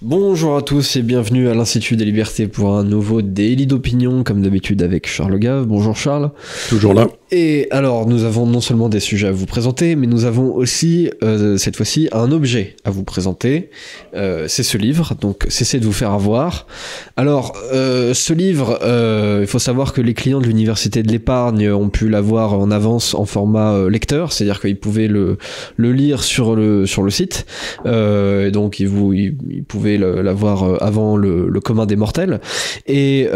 Bonjour à tous et bienvenue à l'Institut des Libertés pour un nouveau Daily d'opinion, comme d'habitude avec Charles Gave. Bonjour Charles. Toujours là. Et alors, nous avons non seulement des sujets à vous présenter, mais nous avons aussi, cette fois-ci, un objet à vous présenter. C'est ce livre, donc cessez de vous faire avoir. Alors, ce livre, il faut savoir que les clients de l'Université de l'Épargne ont pu l'avoir en avance en format lecteur, c'est-à-dire qu'ils pouvaient le lire sur le site. Et donc, ils pouvaient l'avoir avant le commun des mortels. Et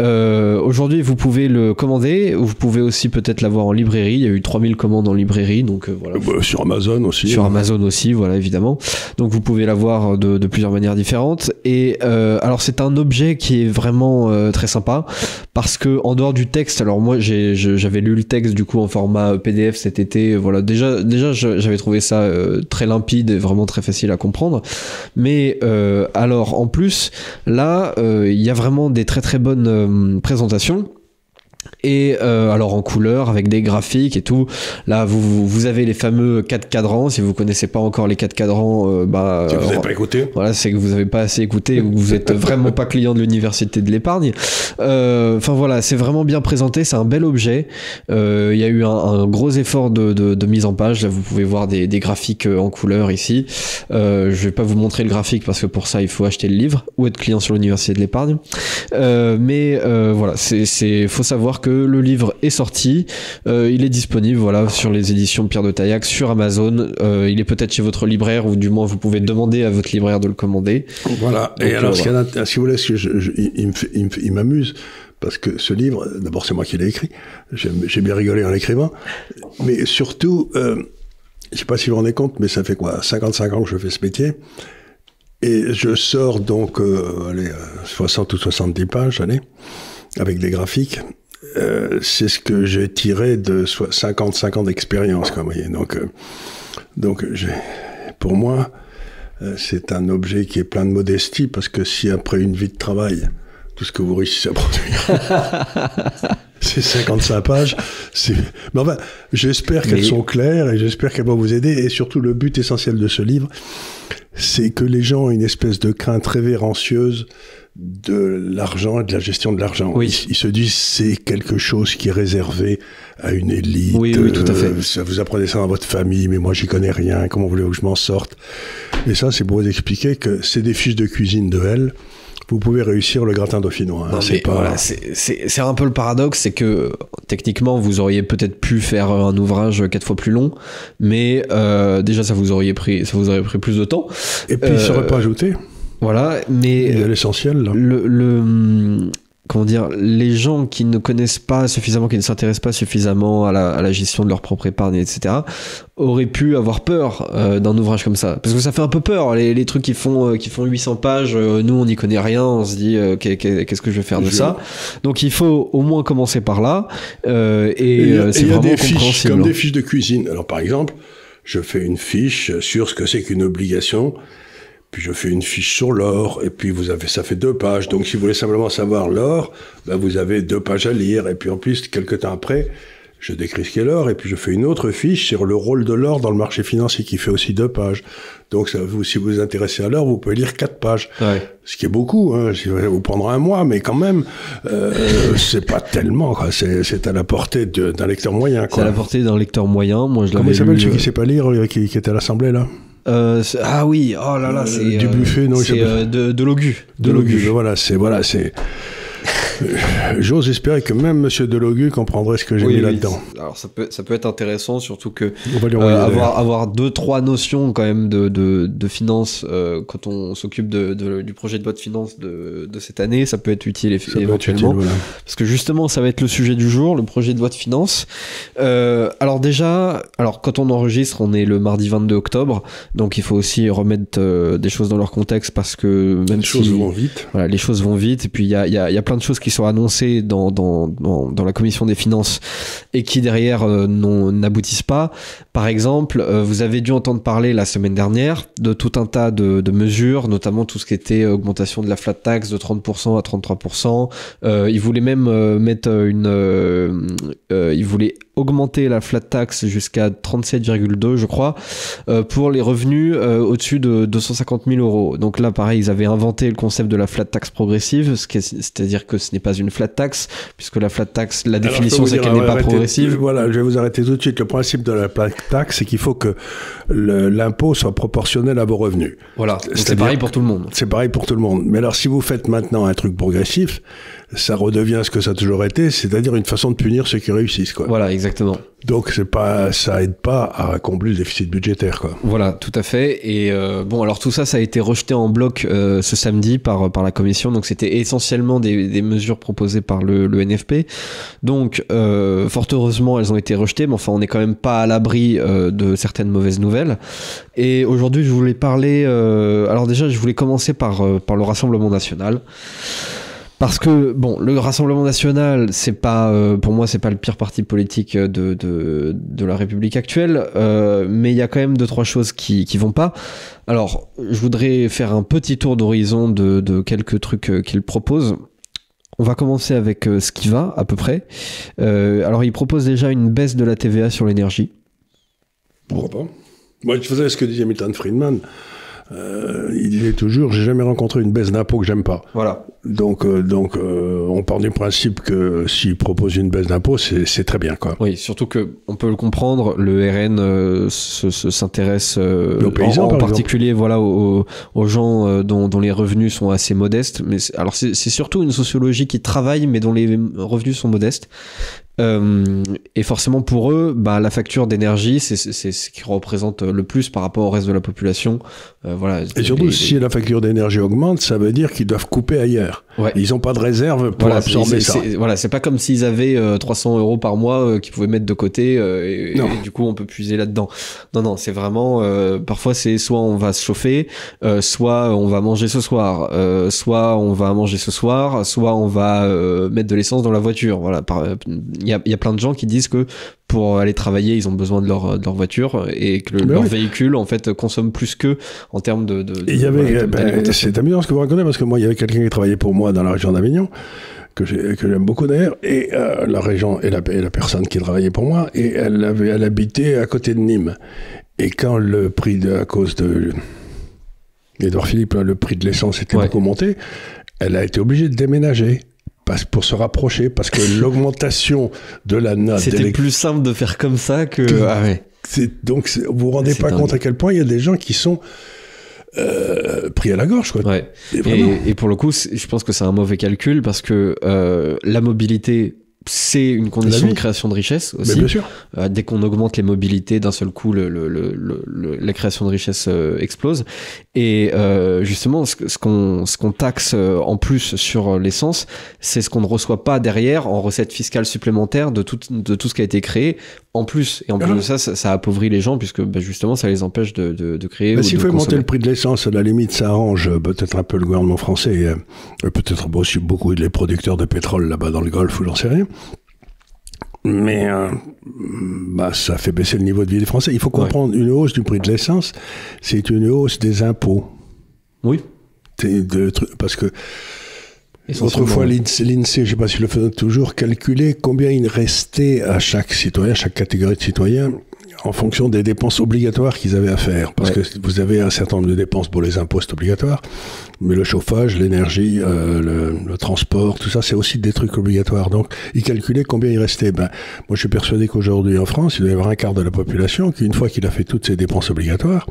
aujourd'hui, vous pouvez le commander, ou vous pouvez aussi peut-être l'avoir en librairie. Il y a eu 3000 commandes en librairie, donc voilà. Sur Amazon aussi. Sur Amazon aussi, voilà, évidemment. Donc vous pouvez l'avoir de plusieurs manières différentes. Et alors c'est un objet qui est vraiment très sympa, parce que en dehors du texte, alors moi j'avais lu le texte du coup en format PDF cet été. Voilà, déjà j'avais trouvé ça très limpide et vraiment très facile à comprendre. Mais alors en plus, là, il y a vraiment des très très bonnes présentations. Et alors en couleur avec des graphiques et tout. Là vous avez les fameux 4 cadrans. Si vous connaissez pas encore les 4 cadrans, si vous n'avez pas écouté, voilà, c'est que vous avez pas assez écouté ou que vous êtes vraiment pas client de l'Université de l'Épargne. Enfin voilà, c'est vraiment bien présenté, c'est un bel objet. Il y a eu un gros effort de mise en page. Là vous pouvez voir des graphiques en couleur ici. Je vais pas vous montrer le graphique parce que pour ça il faut acheter le livre ou être client sur l'Université de l'Épargne. Mais voilà, faut savoir que le livre est sorti, il est disponible voilà sur les éditions Pierre de Taillac sur Amazon. Il est peut-être chez votre libraire, ou du moins vous pouvez demander à votre libraire de le commander. Voilà. Donc, et alors voilà. Si vous voulez, il m'amuse, parce que ce livre, d'abord c'est moi qui l'ai écrit, j'ai bien rigolé en l'écrivant, mais surtout, je sais pas si vous vous rendez compte, mais ça fait quoi, 55 ans que je fais ce métier, et je sors donc 60 ou 70 pages, avec des graphiques. C'est ce que j'ai tiré de 55 ans d'expérience, vous voyez. Donc pour moi, c'est un objet qui est plein de modestie, parce que si après une vie de travail, tout ce que vous réussissez à produire, c'est 55 pages, mais enfin, j'espère qu'elles sont claires, et j'espère qu'elles vont vous aider, et surtout le but essentiel de ce livre, c'est que les gens ont une espèce de crainte révérencieuse de l'argent et de la gestion de l'argent. Oui. Ils se disent c'est quelque chose qui est réservé à une élite. Oui, tout à fait. Ça, vous apprenez ça dans votre famille, mais moi j'y connais rien, comment voulez-vous que je m'en sorte? Et ça, c'est pour vous expliquer que c'est des fiches de cuisine de L. Vous pouvez réussir le gratin dauphinois. Non, c'est pas... voilà, c'est un peu le paradoxe, c'est que techniquement vous auriez peut-être pu faire un ouvrage 4 fois plus long, mais déjà ça vous aurait pris plus de temps. Et puis il serait pas ajouté. Voilà, mais il y a l'essentiel là. Comment dire, les gens qui ne connaissent pas suffisamment, qui ne s'intéressent pas suffisamment à la gestion de leur propre épargne, etc., auraient pu avoir peur d'un ouvrage comme ça. Parce que ça fait un peu peur, les trucs qui font 800 pages, nous on n'y connaît rien, on se dit qu'est-ce que je vais faire de ça. Donc il faut au moins commencer par là, et c'est vraiment des compréhensible. Fiches, comme des fiches de cuisine. Alors par exemple, je fais une fiche sur ce que c'est qu'une obligation, puis je fais une fiche sur l'or, et puis ça fait 2 pages. Donc si vous voulez simplement savoir l'or, ben vous avez 2 pages à lire, et puis en plus, quelques temps après, je décris ce qu'est l'or, et puis je fais une autre fiche sur le rôle de l'or dans le marché financier, qui fait aussi 2 pages. Donc si vous vous intéressez à l'or, vous pouvez lire 4 pages. Ouais. Ce qui est beaucoup, hein. Ça va vous prendre un mois, mais quand même, c'est pas tellement, quoi. C'est à la portée d'un lecteur moyen, quoi. C'est à la portée d'un lecteur moyen. Moi, je l'avais lu. Comment il s'appelle celui qui sait pas lire, qui était à l'Assemblée, là? Ah oui, oh là là, c'est du buffet, non, c'est de Logu. De Logu. Voilà, c'est. J'ose espérer que même Monsieur Delogu comprendrait ce que j'ai mis là-dedans. Alors ça peut être intéressant, surtout que avoir 2-3 notions quand même de finance quand on s'occupe du projet de loi de finances de cette année, ça peut être utile éventuellement. Voilà. Parce que justement, ça va être le sujet du jour, le projet de loi de finances. Alors quand on enregistre, on est le mardi 22 octobre, donc il faut aussi remettre des choses dans leur contexte, parce que même les choses vont vite. Voilà, les choses vont vite, et puis il y a plein de choses qui sont annoncées dans la commission des finances et qui derrière n'aboutissent pas. Par exemple, vous avez dû entendre parler la semaine dernière de tout un tas de mesures, notamment tout ce qui était augmentation de la flat tax de 30% à 33%. Ils voulaient même mettre ils voulaient augmenter la flat tax jusqu'à 37,2 je crois pour les revenus au-dessus de 250 000 euros. Donc là pareil, ils avaient inventé le concept de la flat tax progressive, c'est-à-dire que ce n'est pas une flat tax, puisque la flat tax, la définition c'est qu'elle n'est pas progressive. Voilà, je vais vous arrêter tout de suite. Le principe de la flat tax, c'est qu'il faut que l'impôt soit proportionnel à vos revenus. Voilà, c'est pareil pour tout le monde. C'est pareil pour tout le monde. Mais alors si vous faites maintenant un truc progressif, ça redevient ce que ça a toujours été, c'est-à-dire une façon de punir ceux qui réussissent, quoi. Voilà, exactement. Donc ça aide pas à combler le déficit budgétaire, quoi. Voilà, tout à fait. Et bon, alors tout ça, ça a été rejeté en bloc ce samedi par la commission. Donc c'était essentiellement des mesures proposées par le NFP. Donc fort heureusement, elles ont été rejetées, mais enfin on n'est quand même pas à l'abri de certaines mauvaises nouvelles. Et aujourd'hui, je voulais parler. Alors déjà, je voulais commencer par le Rassemblement national. Parce que bon, le Rassemblement national, c'est pas pour moi, c'est pas le pire parti politique de la République actuelle, mais il y a quand même 2-3 choses qui vont pas. Alors, je voudrais faire un petit tour d'horizon de quelques trucs qu'il propose. On va commencer avec ce qui va à peu près. Alors, il propose déjà une baisse de la TVA sur l'énergie. Pourquoi pas? Moi, je faisais ce que disait Milton Friedman. Il disait toujours, j'ai jamais rencontré une baisse d'impôt que j'aime pas. Voilà. Donc, on part du principe que s'il propose une baisse d'impôt, c'est très bien, quoi. Oui, surtout que on peut le comprendre. Le RN s'intéresse aux paysans, en particulier, voilà, aux gens dont les revenus sont assez modestes. Mais alors c'est surtout une sociologie qui travaille, mais dont les revenus sont modestes. Et forcément pour eux, bah, la facture d'énergie, c'est ce qui représente le plus par rapport au reste de la population. Voilà. Et surtout, si la facture d'énergie augmente, ça veut dire qu'ils doivent couper ailleurs. Ouais. Ils n'ont pas de réserve pour absorber ça. Voilà, c'est pas comme s'ils avaient 300 € par mois qu'ils pouvaient mettre de côté et du coup on peut puiser là-dedans. Non, c'est vraiment parfois c'est soit on va se chauffer, soit on va manger ce soir, soit on va manger ce soir, soit on va mettre de l'essence dans la voiture. Voilà, il y a plein de gens qui disent que pour aller travailler, ils ont besoin de leur voiture et que leur véhicule en fait consomme plus qu'eux en termes de c'est amusant ce que vous racontez parce que moi il y avait quelqu'un qui travaillait pour moi dans la région d'Avignon que j'aime beaucoup d'ailleurs et la région et la personne qui travaillait pour moi et elle habitait à côté de Nîmes et quand le prix à cause de Édouard Philippe le prix de l'essence était beaucoup monté, elle a été obligée de déménager. Pour se rapprocher, parce que l'augmentation de la note... C'était plus simple de faire comme ça que... Ah ouais. Donc, vous vous rendez pas compte à quel point il y a des gens qui sont pris à la gorge, quoi. Ouais. Et pour le coup, je pense que c'est un mauvais calcul, parce que la mobilité... c'est une condition de création de richesse aussi. Mais bien sûr. Dès qu'on augmente les mobilités, d'un seul coup, la création de richesse explose. Et justement, ce qu'on taxe en plus sur l'essence, c'est ce qu'on ne reçoit pas derrière en recettes fiscales supplémentaires de tout ce qui a été créé en plus. Et en plus de ça appauvrit les gens puisque justement, ça les empêche de créer. S'il faut monter le prix de l'essence, à la limite, ça arrange peut-être un peu le gouvernement français, peut-être aussi beaucoup les producteurs de pétrole là-bas dans le Golfe ou j'en sais rien. Mais ça fait baisser le niveau de vie des Français. Il faut comprendre, une hausse du prix de l'essence, c'est une hausse des impôts. Oui. Parce que autrefois, l'INSEE, je ne sais pas s'il le faisait toujours, calculait combien il restait à chaque citoyen, chaque catégorie de citoyens, en fonction des dépenses obligatoires qu'ils avaient à faire. Parce que vous avez un certain nombre de dépenses pour les impôts, c'est obligatoire. Mais le chauffage, l'énergie, le transport, tout ça, c'est aussi des trucs obligatoires. Donc, ils calculaient combien il restait. Moi, je suis persuadé qu'aujourd'hui, en France, il doit y avoir un quart de la population qui, une fois qu'il a fait toutes ses dépenses obligatoires,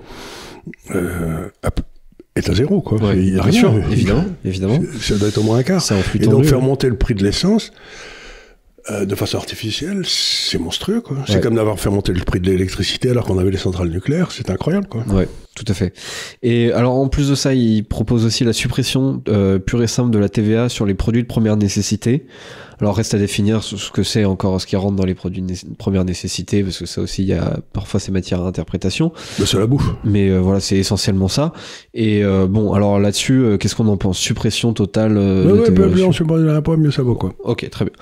est à zéro, quoi. Ouais, bien sûr, évidemment. Ça doit être au moins un quart. Et donc, faire monter le prix de l'essence, de façon artificielle, c'est monstrueux, quoi. C'est comme d'avoir fait monter le prix de l'électricité alors qu'on avait les centrales nucléaires, c'est incroyable, quoi. Ouais, tout à fait. Et alors, en plus de ça, il propose aussi la suppression pure et simple de la TVA sur les produits de première nécessité. Alors, reste à définir ce que c'est encore, ce qui rentre dans les produits de première nécessité, parce que ça aussi, il y a parfois ces matières à interprétation. C'est la bouffe. Mais voilà, c'est essentiellement ça. Et bon, alors là-dessus, qu'est-ce qu'on en pense? Suppression totale plus on supprime l'impôt, mieux ça vaut, quoi. Ok, très bien.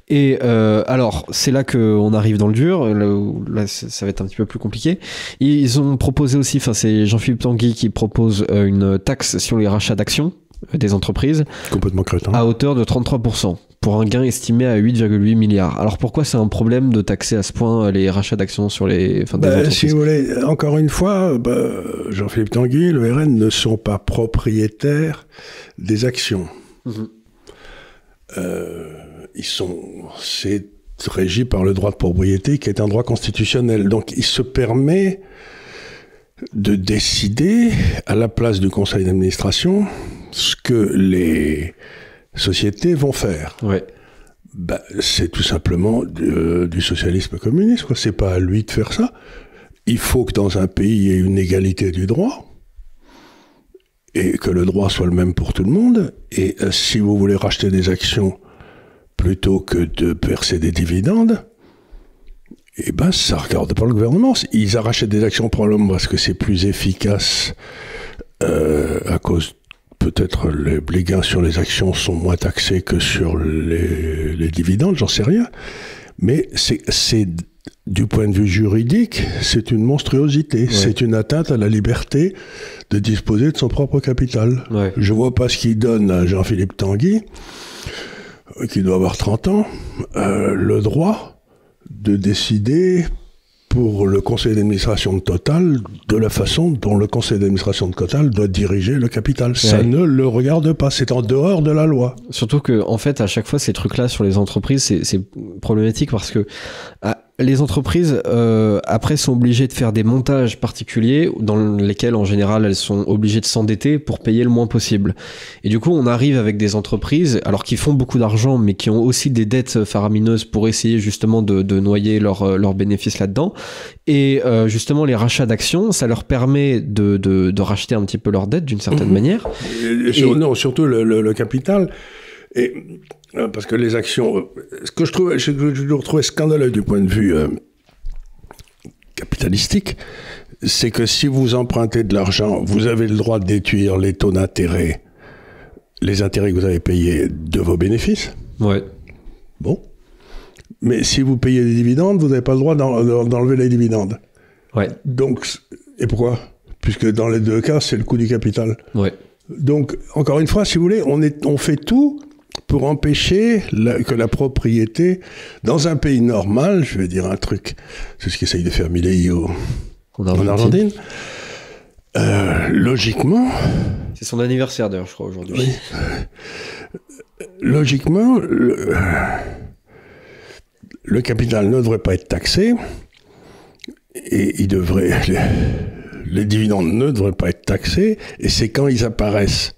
Et alors, c'est là qu'on arrive dans le dur. Là, ça va être un petit peu plus compliqué. Ils ont proposé aussi, c'est Jean-Philippe Tanguy qui propose une taxe sur les rachats d'actions. des entreprises. Complètement crétin. À hauteur de 33%, pour un gain estimé à 8,8 milliards. Alors pourquoi c'est un problème de taxer à ce point les rachats d'actions sur des entreprises? Si vous voulez, encore une fois, Jean-Philippe Tanguy, le RN ne sont pas propriétaires des actions. C'est régi par le droit de propriété qui est un droit constitutionnel. Donc il se permet de décider à la place du conseil d'administration ce que les sociétés vont faire. Ouais. C'est tout simplement du socialisme communiste, quoi. C'est pas à lui de faire ça. Il faut que dans un pays il y ait une égalité du droit et que le droit soit le même pour tout le monde. Et si vous voulez racheter des actions plutôt que de verser des dividendes, ça regarde pas le gouvernement. Ils rachètent des actions probablement parce que c'est plus efficace à cause peut-être les gains sur les actions sont moins taxés que sur les dividendes, j'en sais rien. Mais c'est du point de vue juridique, c'est une monstruosité. Ouais. C'est une atteinte à la liberté de disposer de son propre capital. Ouais. Je vois pas ce qu'il donne à Jean-Philippe Tanguy, qui doit avoir 30 ans, le droit de décider pour le conseil d'administration de Total de la façon dont le conseil d'administration de Total doit diriger le capital. Ouais. Ça ne le regarde pas, c'est en dehors de la loi. Surtout que, en fait, à chaque fois, ces trucs-là sur les entreprises, c'est problématique parce que les entreprises, après, sont obligées de faire des montages particuliers dans lesquels, en général, elles sont obligées de s'endetter pour payer le moins possible. Et du coup, on arrive avec des entreprises, alors qui font beaucoup d'argent, mais qui ont aussi des dettes faramineuses pour essayer justement de noyer leurs bénéfices là-dedans. Et justement, les rachats d'actions, ça leur permet de racheter un petit peu leurs dettes d'une certaine manière. Non, surtout le capital. Et parce que les actions, ce que je trouvais scandaleux du point de vue capitalistique, c'est que si vous empruntez de l'argent, vous avez le droit de déduire les taux d'intérêt, les intérêts que vous avez payés de vos bénéfices. Ouais. Bon. Mais si vous payez des dividendes, vous n'avez pas le droit d'enlever les dividendes. Ouais. Donc, et pourquoi ? Puisque dans les deux cas, c'est le coût du capital. Ouais. Donc, encore une fois, si vous voulez, on fait tout pour empêcher que la propriété, dans un pays normal, je vais dire un truc, c'est ce qu'essaye de faire Milei en Argentine, logiquement... C'est son anniversaire d'ailleurs, je crois, aujourd'hui. Oui. Logiquement, le capital ne devrait pas être taxé, et les dividendes ne devraient pas être taxés, et c'est quand ils apparaissent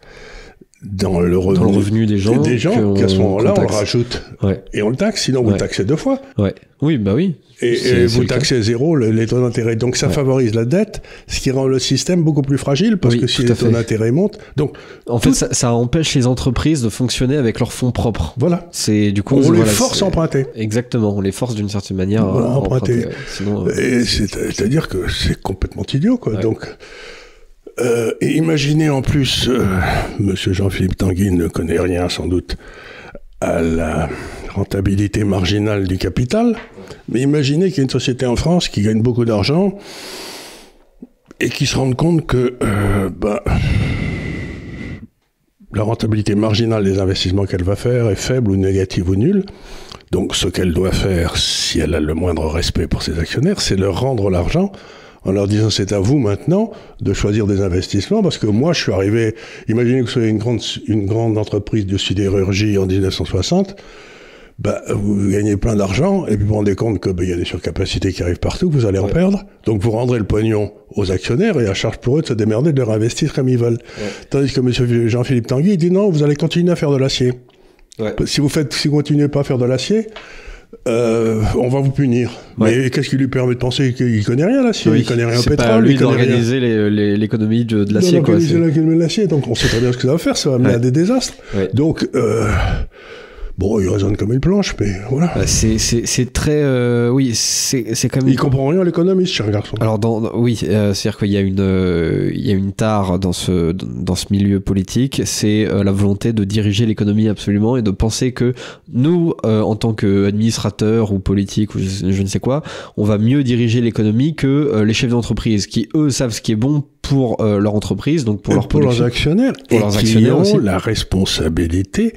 dans le revenu des gens qu'à ce moment-là, on le rajoute. Ouais. Et on le taxe, sinon vous le taxez 2 fois. Ouais. Oui, bah oui. Et vous taxez 0 les taux d'intérêt. Donc ça favorise la dette, ce qui rend le système beaucoup plus fragile, parce que si les taux d'intérêt montent... Donc, en fait, ça empêche les entreprises de fonctionner avec leurs fonds propres. Voilà. C'est, du coup, on les force à emprunter. Exactement, on les force d'une certaine manière à emprunter. Sinon, et c'est-à-dire que c'est complètement idiot, quoi. Ouais. Donc... et imaginez en plus, monsieur Jean-Philippe Tanguy ne connaît rien sans doute à la rentabilité marginale du capital, mais imaginez qu'il y a une société en France qui gagne beaucoup d'argent et qui se rende compte que la rentabilité marginale des investissements qu'elle va faire est faible ou négative ou nulle. Donc ce qu'elle doit faire, si elle a le moindre respect pour ses actionnaires, c'est leur rendre l'argent en leur disant c'est à vous maintenant de choisir des investissements, parce que moi je suis arrivé, imaginez que vous soyez une grande entreprise de sidérurgie en 1960, vous gagnez plein d'argent et puis vous vous rendez compte que y a des surcapacités qui arrivent partout, que vous allez en perdre, donc vous rendrez le pognon aux actionnaires et à charge pour eux de se démerder, de leur investir comme ils veulent. Tandis que monsieur Jean-Philippe Tanguy dit non, vous allez continuer à faire de l'acier. Si vous continuez pas à faire de l'acier, on va vous punir. Mais qu'est-ce qui lui permet de penser qu'il connaît rien l'acier? Il connaît rien au pétrole. C'est pas à lui d'organiser l'économie de l'acier. D'organiser l'économie de l'acier. Donc on sait très bien ce que ça va faire. Ça va mener à des désastres. Donc il raisonne comme une planche, mais voilà. C'est très... c'est quand même... Il comprend rien à l'économiste, cher garçon. Alors, c'est-à-dire qu'il y a une tare dans ce milieu politique, c'est la volonté de diriger l'économie absolument et de penser que nous, en tant qu'administrateurs ou politiques ou je ne sais quoi, on va mieux diriger l'économie que les chefs d'entreprise qui, eux, savent ce qui est bon pour leur entreprise, donc pour leurs actionnaires, pour leurs actionnaires qui ont aussi. la responsabilité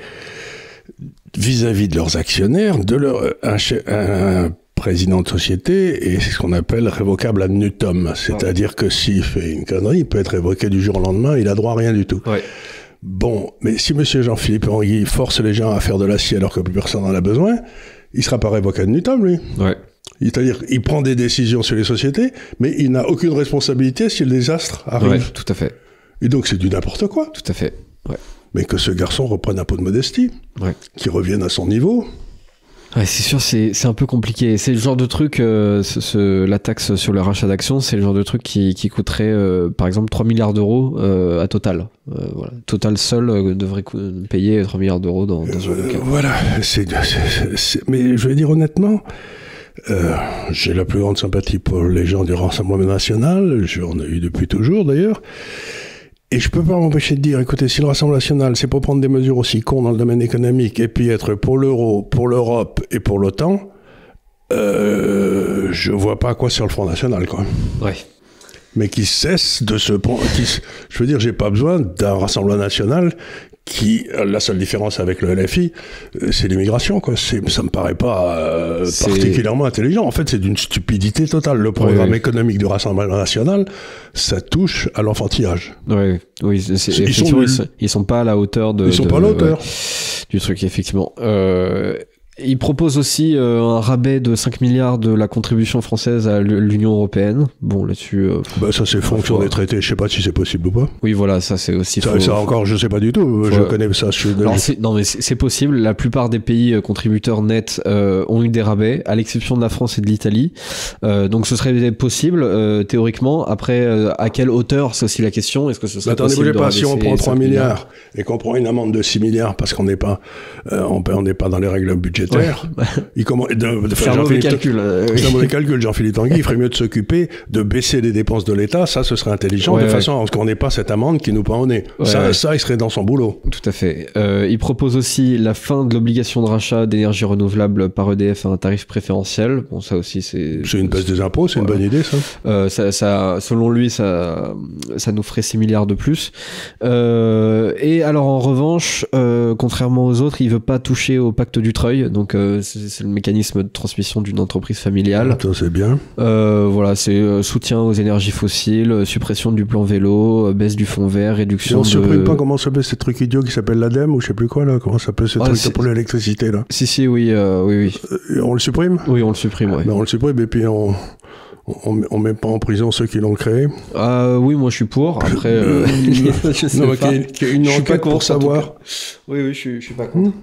vis-à-vis de leurs actionnaires, un président de société est ce qu'on appelle révocable ad nutum. C'est-à-dire que s'il fait une connerie, il peut être révoqué du jour au lendemain, il a droit à rien du tout. Ouais. Bon, mais si M. Jean-Philippe Tanguy force les gens à faire de l'acier alors que plus personne n'en a besoin, il ne sera pas révoqué ad nutum, lui. Ouais. C'est-à-dire qu'il prend des décisions sur les sociétés, mais il n'a aucune responsabilité si le désastre arrive. Ouais, tout à fait. Et donc c'est du n'importe quoi. Tout à fait. Ouais. Mais que ce garçon reprenne un peu de modestie, Ouais. qu'il revienne à son niveau. Ouais, c'est sûr, c'est un peu compliqué. C'est le genre de truc, la taxe sur le rachat d'actions, c'est le genre de truc qui coûterait, par exemple, 3 milliards d'euros à Total. Voilà. Total seul devrait payer 3 milliards d'euros dans ce genre de cas. Voilà. Mais je vais dire honnêtement, j'ai la plus grande sympathie pour les gens du Rassemblement National. J'en ai eu depuis toujours, d'ailleurs. Et je peux pas m'empêcher de dire, écoutez, si le Rassemblement National, c'est pour prendre des mesures aussi cons dans le domaine économique et puis être pour l'euro, pour l'Europe et pour l'OTAN, je vois pas à quoi sert le Front National, quoi. Ouais. Mais qui cesse de se prendre... Je veux dire, j'ai pas besoin d'un Rassemblement National qui... La seule différence avec le LFI, c'est l'immigration, quoi. Ça me paraît pas particulièrement intelligent. En fait, c'est d'une stupidité totale. Le programme économique du Rassemblement National, ça touche à l'enfantillage. Ouais, oui, ils sont pas à la hauteur de... Ils sont pas à la hauteur. Du truc, effectivement. Il propose aussi un rabais de 5 milliards de la contribution française à l'Union européenne. Bon, là-dessus... ça, c'est fonction des traités. Je sais pas si c'est possible ou pas. Oui, voilà, ça, c'est aussi... Ça encore, je sais pas du tout. Je connais ça. Non, mais c'est possible. La plupart des pays contributeurs nets ont eu des rabais, à l'exception de la France et de l'Italie. Donc, ce serait possible, théoriquement. Après, à quelle hauteur, c'est aussi la question. Est-ce que ce serait possible de si on prend 3 milliards et qu'on prend une amende de 6 milliards parce qu'on n'est pas dans les règles budgétaires, il commence c'est un mauvais calcul. C'est un mauvais calcul. Jean-Philippe Tanguy, il ferait mieux de s'occuper de baisser les dépenses de l'État. Ça, ce serait intelligent, de façon à ce qu'on n'ait pas cette amende qui nous pend au nez. Ça, il serait dans son boulot. Tout à fait. Il propose aussi la fin de l'obligation de rachat d'énergie renouvelable par EDF à un tarif préférentiel. Bon, ça aussi, c'est une baisse des impôts, c'est une bonne idée, ça. Selon lui, ça nous ferait 6 milliards de plus. Et alors, en revanche, contrairement aux autres, il veut pas toucher au pacte du Treuil. Donc, c'est le mécanisme de transmission d'une entreprise familiale. Ça, c'est bien. Voilà, c'est soutien aux énergies fossiles, suppression du plan vélo, baisse du fonds vert, réduction on ne supprime pas, comment s'appelle ce truc idiot qui s'appelle l'ADEME ou je sais plus quoi, là? Comment s'appelle ce truc pour l'électricité, là? Si, oui. On le supprime? Oui, on le supprime, ouais. On le supprime et puis on met pas en prison ceux qui l'ont créé? Oui, moi je suis pour. Après, je sais pas. Qu'il y ait une enquête pour savoir. Oui, je suis pas contre.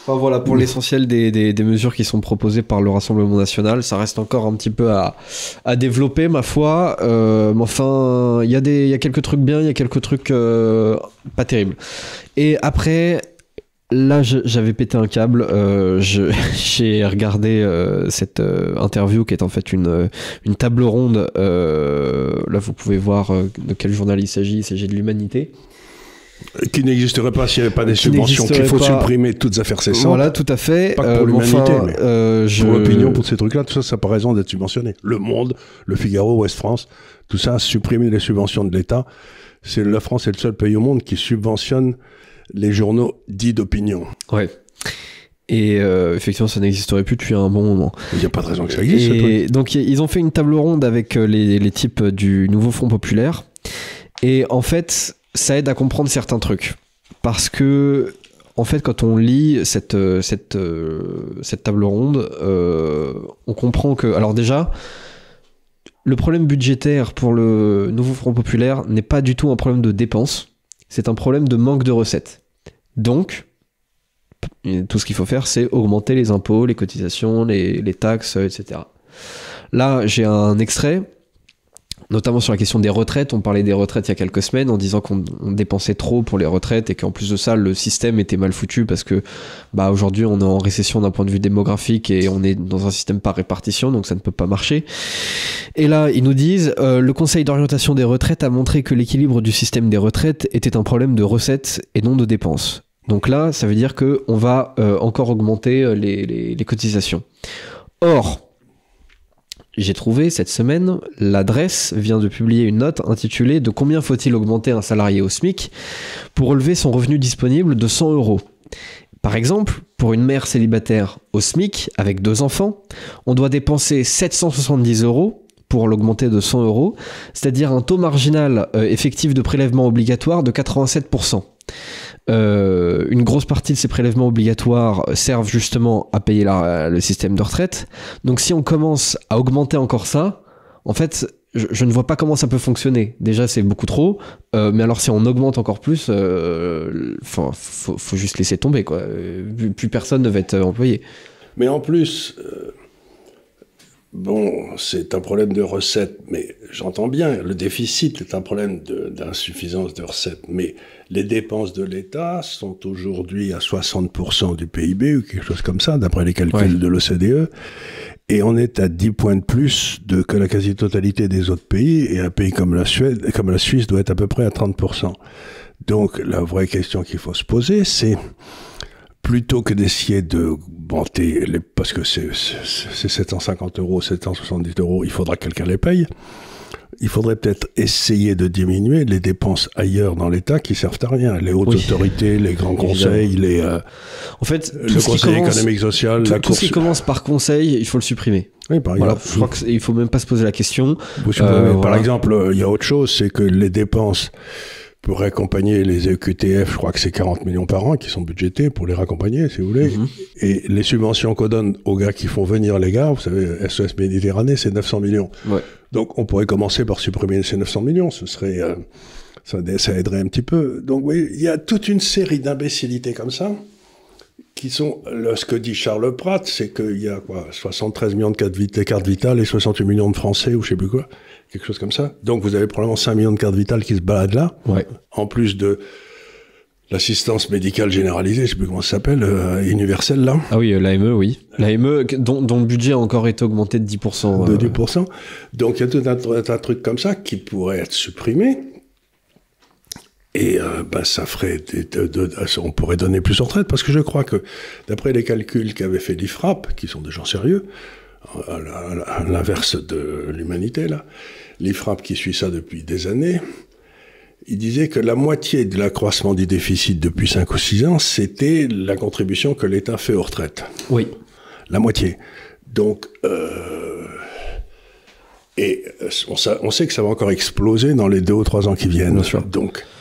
Enfin voilà, pour l'essentiel des mesures qui sont proposées par le Rassemblement National, ça reste encore un petit peu à développer, ma foi. Mais enfin, il y a quelques trucs bien, il y a quelques trucs pas terribles. Et après, là, j'avais pété un câble. J'ai regardé cette interview qui est en fait une table ronde. Là, vous pouvez voir de quel journal il s'agit. Il s'agit de l'Humanité. Qui n'existerait pas s'il n'y avait pas des subventions, qu'il faut supprimer toutes affaires cessantes. Voilà, tout à fait. Pas que pour l'humanité, mais pour l'opinion, pour ces trucs-là, tout ça, ça n'a pas raison d'être subventionné. Le Monde, Le Figaro, Ouest France, tout ça, supprimer les subventions de l'État. La France est le seul pays au monde qui subventionne les journaux dits d'opinion. Ouais. Et effectivement, ça n'existerait plus depuis un bon moment. Il n'y a pas de raison que ça existe. Et donc, ils ont fait une table ronde avec les types du Nouveau Front Populaire. Et en fait, ça aide à comprendre certains trucs. Parce que, en fait, quand on lit cette table ronde, on comprend que... Alors déjà, le problème budgétaire pour le Nouveau Front Populaire n'est pas du tout un problème de dépenses. C'est un problème de manque de recettes. Donc, tout ce qu'il faut faire, c'est augmenter les impôts, les cotisations, les taxes, etc. Là, j'ai un extrait... Notamment sur la question des retraites, on parlait des retraites il y a quelques semaines en disant qu'on dépensait trop pour les retraites et qu'en plus de ça, le système était mal foutu parce que aujourd'hui on est en récession d'un point de vue démographique et on est dans un système par répartition, donc ça ne peut pas marcher. Et là, ils nous disent le Conseil d'orientation des retraites a montré que l'équilibre du système des retraites était un problème de recettes et non de dépenses. Donc là, ça veut dire qu'on va encore augmenter les cotisations. Or, j'ai trouvé cette semaine, l'adresse vient de publier une note intitulée « De combien faut-il augmenter un salarié au SMIC pour relever son revenu disponible de 100 €. Par exemple, pour une mère célibataire au SMIC avec 2 enfants, on doit dépenser 770 € pour l'augmenter de 100 €, c'est-à-dire un taux marginal effectif de prélèvement obligatoire de 87%. Une grosse partie de ces prélèvements obligatoires servent justement à payer le système de retraite. Donc si on commence à augmenter encore ça, en fait, je ne vois pas comment ça peut fonctionner. Déjà, c'est beaucoup trop, mais alors si on augmente encore plus, faut juste laisser tomber, quoi. Plus personne ne va être employé. Mais en plus... Bon, c'est un problème de recettes, mais j'entends bien, le déficit est un problème d'insuffisance de recettes, mais les dépenses de l'État sont aujourd'hui à 60% du PIB ou quelque chose comme ça, d'après les calculs de l'OCDE, et on est à 10 points de plus que la quasi-totalité des autres pays, et un pays comme la Suisse doit être à peu près à 30%. Donc la vraie question qu'il faut se poser, c'est... plutôt que d'essayer de monter, parce que c'est 750 €, 770 €, il faudra que quelqu'un les paye. Il faudrait peut-être essayer de diminuer les dépenses ailleurs dans l'État qui servent à rien. Les hautes autorités, les grands conseils, en fait, le Conseil économique social, tout ce qui commence par conseil, il faut le supprimer. Oui, par exemple. Voilà, je crois qu'il faut même pas se poser la question. Par exemple, il y a autre chose, c'est que les dépenses pour accompagner les EQTF, je crois que c'est 40 millions par an qui sont budgétés pour les raccompagner, si vous voulez. Et les subventions qu'on donne aux gars qui font venir les gars, vous savez, SOS Méditerranée, c'est 900 millions. Ouais. Donc on pourrait commencer par supprimer ces 900 millions, ce serait, ça aiderait un petit peu. Donc oui, il y a toute une série d'imbécilités comme ça, qui sont, ce que dit Charles Pratt, c'est qu'il y a 73 millions de cartes vitales et 68 millions de Français, ou je sais plus quoi, quelque chose comme ça. Donc vous avez probablement 5 millions de cartes vitales qui se baladent là, en plus de l'assistance médicale généralisée, je sais plus comment ça s'appelle, universelle là. Ah oui, l'AME, oui. L'AME dont le budget a encore été augmenté de 10%. De 10%. Donc il y a tout un truc comme ça qui pourrait être supprimé. Et ça ferait on pourrait donner plus en retraite, parce que je crois que, d'après les calculs qu'avait fait l'IFRAP, qui sont des gens sérieux, à l'inverse de l'humanité, là, l'IFRAP qui suit ça depuis des années, il disait que la moitié de l'accroissement du déficit depuis 5 ou 6 ans, c'était la contribution que l'État fait aux retraites. Oui. La moitié. Donc... Et on sait que ça va encore exploser dans les 2 ou 3 ans qui viennent. Bien sûr.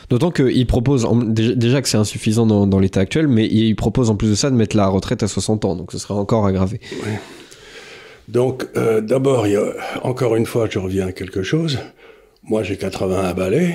D'autant qu'il propose, déjà que c'est insuffisant dans l'état actuel, mais il propose en plus de ça de mettre la retraite à 60 ans, donc ce serait encore aggravé. Oui. Donc, d'abord, encore une fois, je reviens à quelque chose. Moi, j'ai 80 à balai.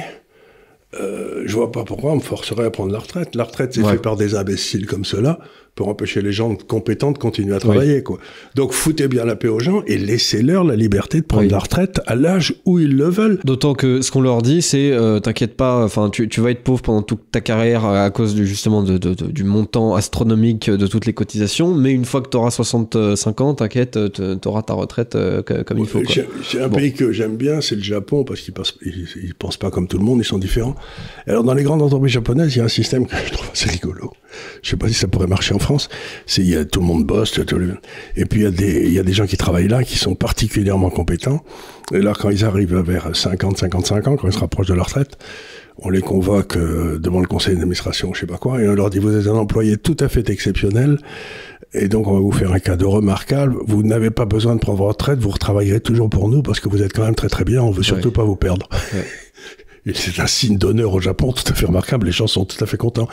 Je vois pas pourquoi on me forcerait à prendre la retraite. La retraite, c'est fait par des imbéciles comme ceux-là, pour empêcher les gens compétents de continuer à travailler, quoi. Donc, foutez bien la paix aux gens et laissez-leur la liberté de prendre la retraite à l'âge où ils le veulent. D'autant que ce qu'on leur dit, c'est t'inquiète pas, enfin, tu vas être pauvre pendant toute ta carrière à cause justement du montant astronomique de toutes les cotisations, mais une fois que tu auras 65 ans, t'inquiète, tu auras ta retraite comme il faut, quoi. C'est un pays que j'aime bien, c'est le Japon, parce qu'ils pensent pas comme tout le monde, ils sont différents. Alors, dans les grandes entreprises japonaises, il y a un système que je trouve assez rigolo. Je sais pas si ça pourrait marcher en France. Tout le monde bosse, et puis il y a des gens qui travaillent là, qui sont particulièrement compétents. Et là, quand ils arrivent vers 50, 55 ans, quand ils se rapprochent de leur retraite, on les convoque devant le conseil d'administration, je sais pas quoi, et on leur dit, vous êtes un employé tout à fait exceptionnel, et donc on va vous faire un cadeau remarquable, vous n'avez pas besoin de prendre votre retraite, vous retravaillerez toujours pour nous, parce que vous êtes quand même très très bien, on veut surtout pas vous perdre. Et c'est un signe d'honneur au Japon, tout à fait remarquable, les gens sont tout à fait contents.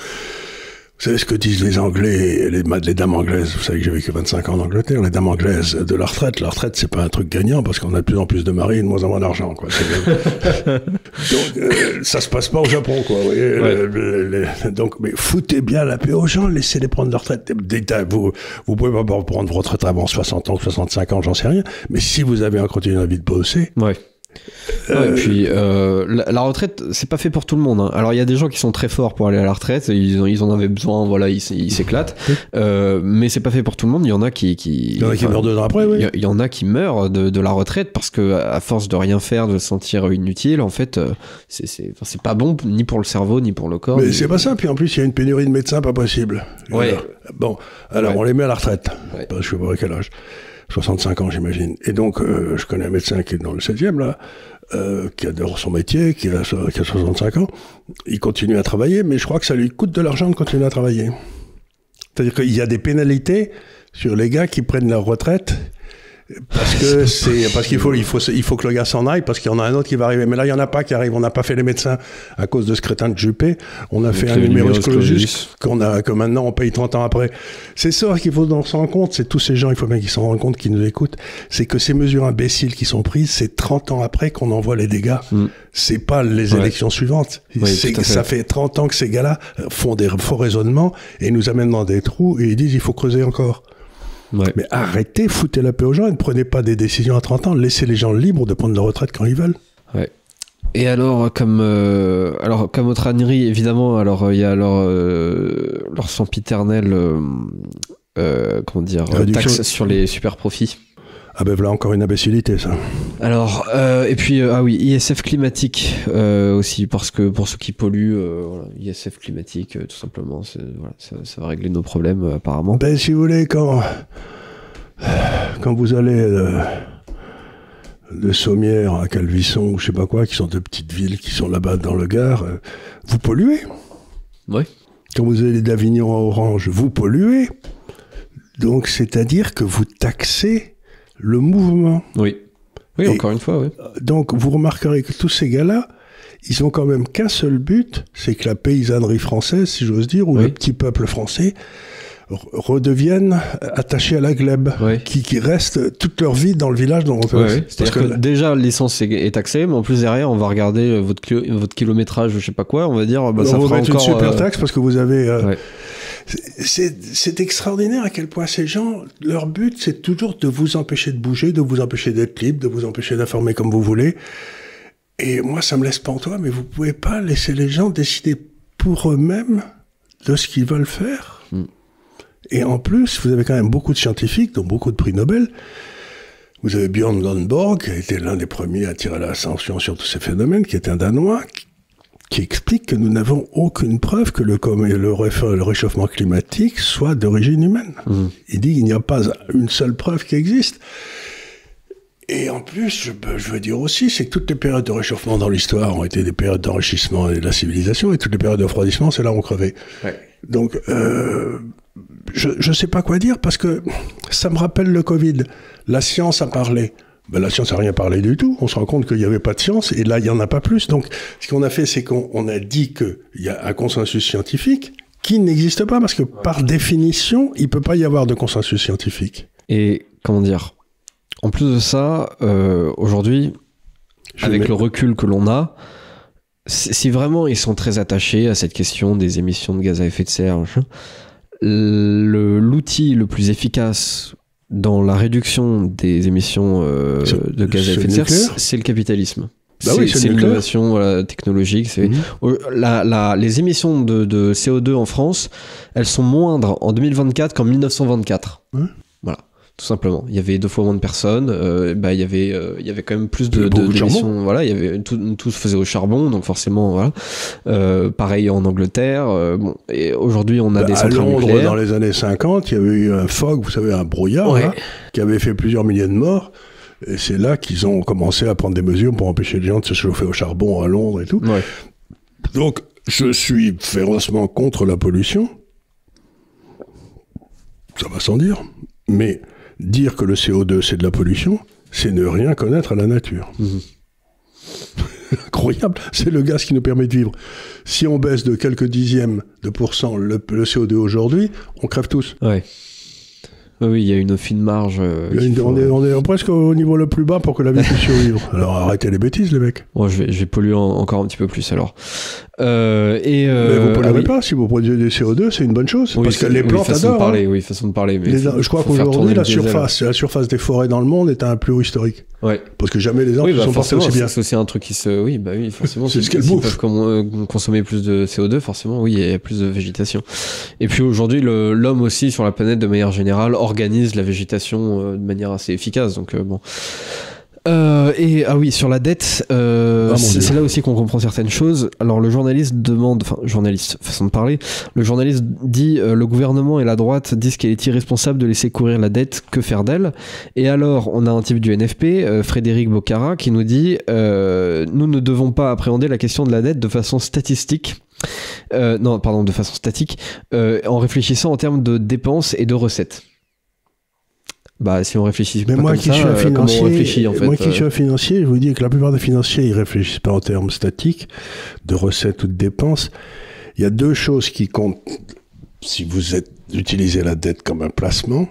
Vous savez ce que disent les Anglais, les dames anglaises, vous savez que j'ai vécu 25 ans en Angleterre, les dames anglaises de la retraite, c'est pas un truc gagnant, parce qu'on a de plus en plus de maris et de moins en moins d'argent, quoi. Donc, ça se passe pas au Japon, quoi. Vous voyez, donc, mais foutez bien la paix aux gens, laissez-les prendre leur retraite. Vous pouvez pas prendre votre retraite avant 60 ans ou 65 ans, j'en sais rien, mais si vous avez continué envie de bosser... et puis la retraite, c'est pas fait pour tout le monde, hein. Alors il y a des gens qui sont très forts pour aller à la retraite, ils en avaient besoin, voilà, ils s'éclatent, mais c'est pas fait pour tout le monde. Il y en a qui meurent 2 ans après, oui. Il y en a qui meurent de la retraite parce que à force de rien faire, de se sentir inutile, en fait, c'est pas bon ni pour le cerveau ni pour le corps. Mais c'est pas ça. Puis en plus, il y a une pénurie de médecins pas possible. On les met à la retraite. Je sais pas à quel âge. 65 ans, j'imagine. Et donc, je connais un médecin qui est dans le 7e, là, qui adore son métier, qui a 65 ans. Il continue à travailler, mais je crois que ça lui coûte de l'argent de continuer à travailler. C'est-à-dire qu'il y a des pénalités sur les gars qui prennent leur retraite parce qu'il faut que le gars s'en aille, parce qu'il y en a un autre qui va arriver. Mais là, il n'y en a pas qui arrive. On n'a pas fait les médecins à cause de ce crétin de Juppé. On a fait un numerus clausus que maintenant on paye 30 ans après. C'est ça qu'il faut s'en rendre compte. C'est tous ces gens, il faut bien qu'ils s'en rendent compte, qu'ils nous écoutent. C'est que ces mesures imbéciles qui sont prises, c'est 30 ans après qu'on en voit les dégâts. C'est pas les élections suivantes. Ça fait 30 ans que ces gars-là font des faux raisonnements et nous amènent dans des trous et ils disent il faut creuser encore. Ouais. Mais arrêtez, foutez la paix aux gens et ne prenez pas des décisions à 30 ans. Laissez les gens libres de prendre leur retraite quand ils veulent. Ouais. Et alors, comme autre ânerie, évidemment, alors il y a leur sempiternelle taxe sur les super profits. Ah ben voilà encore une imbécilité, ça. Alors, et puis, ISF climatique aussi, parce que pour ceux qui polluent, ISF climatique, tout simplement, ça va régler nos problèmes, apparemment. Ben, si vous voulez, quand vous allez de Sommières à Calvisson, ou je sais pas quoi, qui sont de petites villes qui sont là-bas dans le Gard, vous polluez. Oui. Quand vous allez d'Avignon à Orange, vous polluez. Donc, c'est-à-dire que vous taxez le mouvement. Oui. Oui, et encore une fois, oui. Donc, vous remarquerez que tous ces gars-là, ils ont quand même qu'un seul but, c'est que la paysannerie française, si j'ose dire, ou le petit peuple français, redeviennent attachés à la glèbe, qui restent toute leur vie dans le village dont on peut. C'est-à-dire que déjà, l'essence est taxée, mais en plus, derrière, on va regarder votre kilométrage, je sais pas quoi, on va dire, ça fera va être encore... une super taxe parce que vous avez... C'est extraordinaire à quel point ces gens, leur but, c'est toujours de vous empêcher de bouger, de vous empêcher d'être libre, de vous empêcher d'informer comme vous voulez. Et moi, ça me laisse pantois, mais vous pouvez pas laisser les gens décider pour eux-mêmes de ce qu'ils veulent faire. Et en plus, vous avez quand même beaucoup de scientifiques, dont beaucoup de prix Nobel. Vous avez Björn Lomborg, qui a été l'un des premiers à tirer l'ascension sur tous ces phénomènes, qui est un Danois, qui explique que nous n'avons aucune preuve que le réchauffement climatique soit d'origine humaine. Il dit qu'il n'y a pas une seule preuve qui existe. Et en plus, je veux dire aussi, c'est que toutes les périodes de réchauffement dans l'histoire ont été des périodes d'enrichissement de la civilisation, et toutes les périodes de refroidissement, c'est là où on crevait. Donc, je sais pas quoi dire, parce que ça me rappelle le Covid. La science a parlé. Ben, la science n'a rien parlé du tout. On se rend compte qu'il n'y avait pas de science, et là, il n'y en a pas plus. Donc, ce qu'on a fait, c'est qu'on a dit qu'il y a un consensus scientifique qui n'existe pas, parce que par définition, il ne peut pas y avoir de consensus scientifique. Et, comment dire, en plus de ça, aujourd'hui, avec le recul que l'on a, si vraiment ils sont très attachés à cette question des émissions de gaz à effet de serre, l'outil le plus efficace dans la réduction des émissions de gaz à effet de serre, c'est le capitalisme. Bah c'est l'innovation technologique. Les émissions de CO2 en France, elles sont moindres en 2024 qu'en 1924. Voilà, tout simplement. Il y avait 2 fois moins de personnes. Il y avait quand même plus d'émissions. Voilà, il y avait tout se faisait au charbon, donc forcément, voilà. Pareil en Angleterre. Et aujourd'hui, on a des centrales nucléaires. À Londres, dans les années 50, il y avait eu un fog, vous savez, un brouillard, qui avait fait plusieurs milliers de morts. Et c'est là qu'ils ont commencé à prendre des mesures pour empêcher les gens de se chauffer au charbon à Londres et tout. Donc, je suis férocement contre la pollution. Ça va sans dire. Mais dire que le CO2 c'est de la pollution, c'est ne rien connaître à la nature. Incroyable, c'est le gaz qui nous permet de vivre. Si on baisse de quelques dixièmes de pourcent le CO2 aujourd'hui, on crève tous. Oui, il y a une fine marge. On est presque au niveau le plus bas pour que la vie puisse survivre. Alors arrêtez les bêtises, les mecs. Bon, je vais polluer encore un petit peu plus alors. Mais vous polluerez pas, si vous produisez du CO2, c'est une bonne chose. Parce que les plantes adorent. Façon de parler. Mais je crois qu'aujourd'hui, la surface des forêts dans le monde est à un plus haut historique. Parce que jamais les arbres ne sont portés aussi bien. C'est aussi un truc qui se. Oui, forcément. C'est ce qu'elles bouffent. S'ils peuvent consommer plus de CO2, forcément, oui, il y a plus de végétation. Et puis aujourd'hui, l'homme aussi, sur la planète, de manière générale, organise la végétation de manière assez efficace. Donc, bon. Sur la dette, c'est là aussi qu'on comprend certaines choses. Alors le journaliste demande, enfin journaliste, façon de parler, le journaliste dit le gouvernement et la droite disent qu'il est irresponsable de laisser courir la dette, que faire d'elle? Et alors on a un type du NFP, Frédéric Bocara, qui nous dit nous ne devons pas appréhender la question de la dette de façon statistique. De façon statique, en réfléchissant en termes de dépenses et de recettes. Bah, si on réfléchit pas comme ça, comment on réfléchit en fait? Moi qui suis un financier, je vous dis que la plupart des financiers, ils réfléchissent pas en termes statiques, de recettes ou de dépenses. Il y a deux choses qui comptent si vous utilisez la dette comme un placement.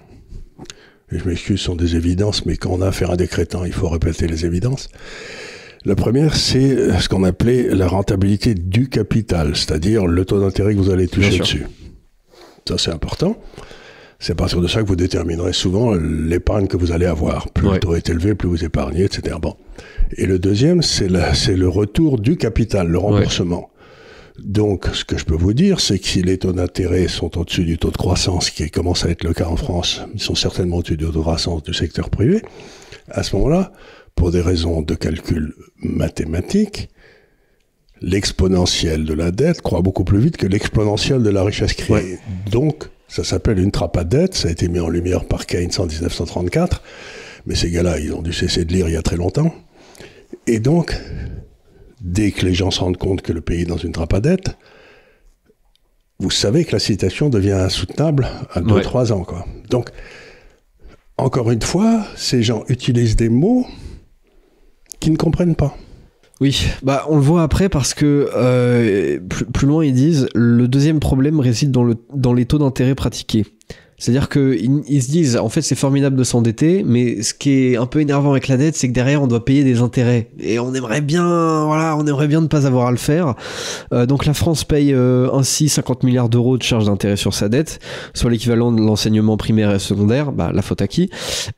Et je m'excuse, ce sont des évidences, mais quand on a affaire à des crétins, il faut répéter les évidences. La première, c'est ce qu'on appelait la rentabilité du capital, c'est-à-dire le taux d'intérêt que vous allez toucher dessus. Ça, c'est important. C'est à partir de ça que vous déterminerez souvent l'épargne que vous allez avoir. Plus le taux est élevé, plus vous épargnez, etc. Bon. Et le deuxième, c'est le retour du capital, le remboursement. Donc, ce que je peux vous dire, c'est que si les taux d'intérêt sont au-dessus du taux de croissance, qui commence à être le cas en France, ils sont certainement au-dessus du taux de croissance du secteur privé, à ce moment-là, pour des raisons de calcul mathématiques, l'exponentielle de la dette croît beaucoup plus vite que l'exponentielle de la richesse créée. Donc, ça s'appelle une trappe à dette, ça a été mis en lumière par Keynes en 1934, mais ces gars-là, ils ont dû cesser de lire il y a très longtemps. Et donc, dès que les gens se rendent compte que le pays est dans une trappe à dette, vous savez que la situation devient insoutenable à 2-3 ans, quoi. Donc, encore une fois, ces gens utilisent des mots qu'ils ne comprennent pas. Oui, bah on le voit après parce que plus loin ils disent le deuxième problème réside dans les taux d'intérêt pratiqués. C'est-à-dire qu'ils se disent, en fait, c'est formidable de s'endetter, mais ce qui est un peu énervant avec la dette, c'est que derrière, on doit payer des intérêts. Et on aimerait bien ne pas avoir à le faire. Donc la France paye ainsi 50 milliards d'euros de charges d'intérêt sur sa dette, soit l'équivalent de l'enseignement primaire et secondaire, bah la faute à qui?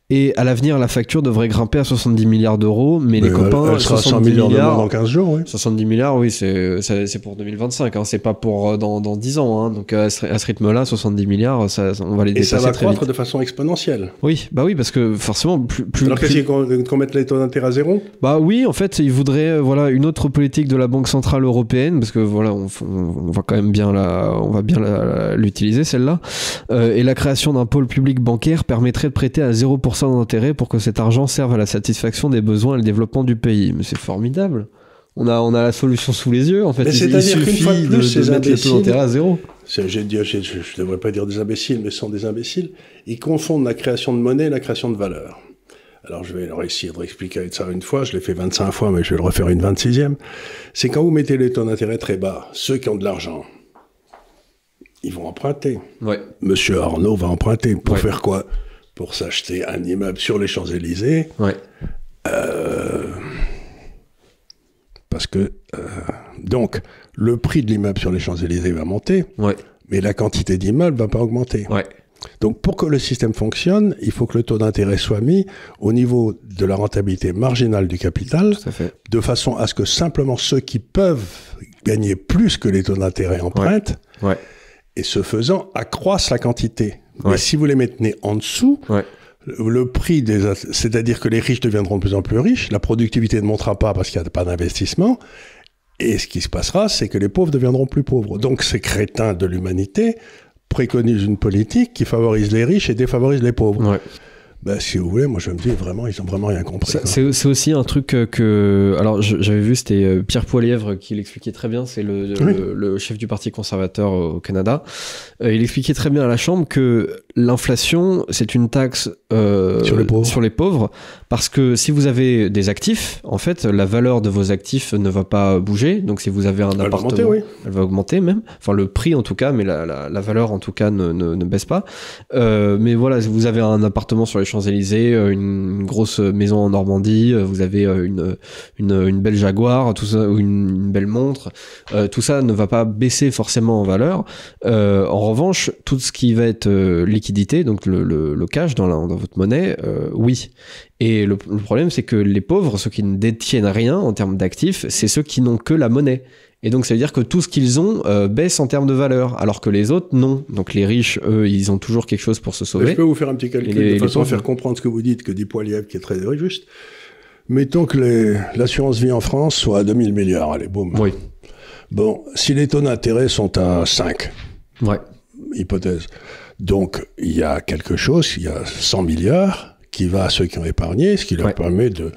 Et à l'avenir, la facture devrait grimper à 70 milliards d'euros, mais les copains... Elle sera 100 milliards d'euros dans 15 jours, oui. 70 milliards, oui, c'est pour 2025, hein, c'est pas pour dans 10 ans. Hein, donc à ce rythme-là, 70 milliards, on va les dépasser. Et ça va croître de façon exponentielle. Oui, bah oui, parce que forcément... Alors qu'est-ce qu'on mette les taux d'intérêt à zéro? Bah oui, en fait, ils voudraient une autre politique de la Banque Centrale Européenne, parce que voilà, on va quand même bien l'utiliser, celle-là. Et la création d'un pôle public bancaire permettrait de prêter à 0% d'intérêt pour que cet argent serve à la satisfaction des besoins et le développement du pays. Mais c'est formidable. On a la solution sous les yeux, en fait. Mais c'est-à-dire qu'une fois de plus, ces imbéciles... d'intérêt à zéro. Je ne devrais pas dire des imbéciles, mais ce sont des imbéciles. Ils confondent la création de monnaie et la création de valeur. Alors je vais leur essayer de réexpliquer ça une fois, je l'ai fait 25 fois, mais je vais le refaire une 26e. C'est quand vous mettez les taux d'intérêt très bas, ceux qui ont de l'argent, ils vont emprunter. Ouais. Monsieur Arnaud va emprunter. Pour faire quoi? Pour s'acheter un immeuble sur les Champs-Élysées. Ouais. Parce que, donc, le prix de l'immeuble sur les Champs-Élysées va monter, mais la quantité d'immeubles ne va pas augmenter. Ouais. Donc, pour que le système fonctionne, il faut que le taux d'intérêt soit mis au niveau de la rentabilité marginale du capital, de façon à ce que simplement ceux qui peuvent gagner plus que les taux d'intérêt empruntent, et ce faisant, accroissent la quantité. Mais si vous les maintenez en dessous, le prix c'est-à-dire que les riches deviendront de plus en plus riches, la productivité ne montera pas parce qu'il n'y a pas d'investissement, et ce qui se passera, c'est que les pauvres deviendront plus pauvres. Donc ces crétins de l'humanité préconisent une politique qui favorise les riches et défavorise les pauvres. Ouais. Ben, si vous voulez, moi je me dis vraiment, ils ont vraiment rien compris. C'est aussi un truc que... Alors j'avais vu, c'était Pierre Poilievre qui l'expliquait très bien, c'est le chef du Parti conservateur au Canada. Il expliquait très bien à la Chambre que l'inflation, c'est une taxe sur les pauvres, parce que si vous avez des actifs, en fait, la valeur de vos actifs ne va pas bouger. Donc si vous avez un appartement, elle va augmenter même. Enfin le prix en tout cas, mais la valeur en tout cas ne baisse pas. Mais voilà, si vous avez un appartement sur les Champs-Élysées, une grosse maison en Normandie, vous avez une belle Jaguar, tout ça, ou une belle montre, tout ça ne va pas baisser forcément en valeur. En revanche, tout ce qui va être liquidité, donc le cash dans votre monnaie, oui. Et le problème, c'est que les pauvres, ceux qui ne détiennent rien en termes d'actifs, c'est ceux qui n'ont que la monnaie. Et donc ça veut dire que tout ce qu'ils ont baisse en termes de valeur, alors que les autres, non. Donc les riches, eux, ils ont toujours quelque chose pour se sauver. Je peux vous faire un petit calcul de façon à faire comprendre ce que vous dites, que dit Poilievre, qui est très juste. Mettons que l'assurance vie en France soit à 2000 milliards, allez, boum. Oui. Bon, si les taux d'intérêt sont à 5, ouais. Hypothèse. Donc, il y a quelque chose, il y a 100 milliards qui va à ceux qui ont épargné, ce qui leur permet de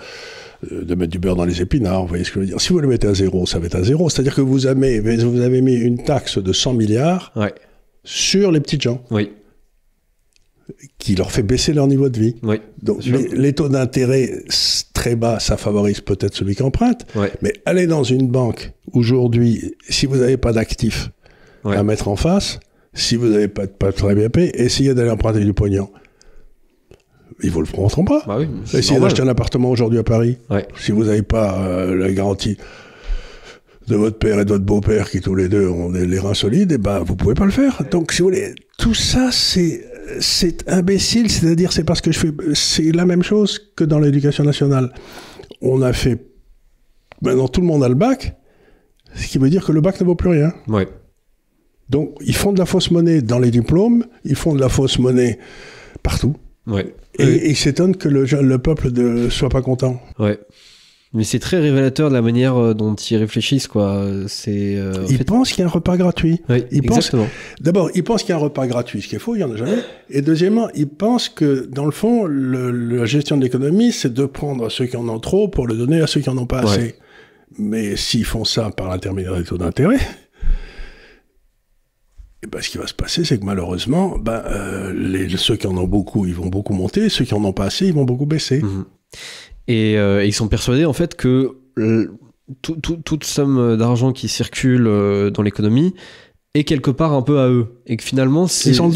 mettre du beurre dans les épinards, vous voyez ce que je veux dire. Si vous le mettez à zéro, ça va être à zéro. C'est-à-dire que vous avez mis une taxe de 100 milliards sur les petites gens. Oui. Qui leur fait baisser leur niveau de vie. Oui. Donc, les taux d'intérêt très bas, ça favorise peut-être celui qui emprunte. Oui. Mais allez dans une banque, aujourd'hui, si vous n'avez pas d'actifs à mettre en face, si vous n'avez pas très bien payé, essayez d'aller emprunter du pognon. Ils vous le feront pas. Bah oui, essayez d'acheter un appartement aujourd'hui à Paris. Ouais. Si vous n'avez pas la garantie de votre père et de votre beau-père qui tous les deux ont les reins solides, et ben vous pouvez pas le faire. Donc si vous voulez, tout ça c'est imbécile. C'est-à-dire c'est parce que c'est la même chose que dans l'éducation nationale. On a fait maintenant tout le monde a le bac, ce qui veut dire que le bac ne vaut plus rien. Ouais. Donc ils font de la fausse monnaie dans les diplômes, ils font de la fausse monnaie partout. Ouais. Et ils s'étonnent que le peuple ne soit pas content. Ouais. Mais c'est très révélateur de la manière dont ils réfléchissent, quoi. Ils pensent qu'il y a un repas gratuit. Oui, exactement. D'abord, ils pensent qu'il y a un repas gratuit, ce qui est faux, il n'y en a jamais. Et deuxièmement, ils pensent que, dans le fond, la gestion de l'économie, c'est de prendre à ceux qui en ont trop pour le donner à ceux qui en ont pas assez. Mais s'ils font ça par l'intermédiaire des taux d'intérêt, et ben, ce qui va se passer, c'est que malheureusement, ceux qui en ont beaucoup, ils vont beaucoup monter, ceux qui en ont pas assez, ils vont beaucoup baisser. Mmh. Et ils sont persuadés en fait que toute somme d'argent qui circule dans l'économie est quelque part un peu à eux, et que finalement ils ont le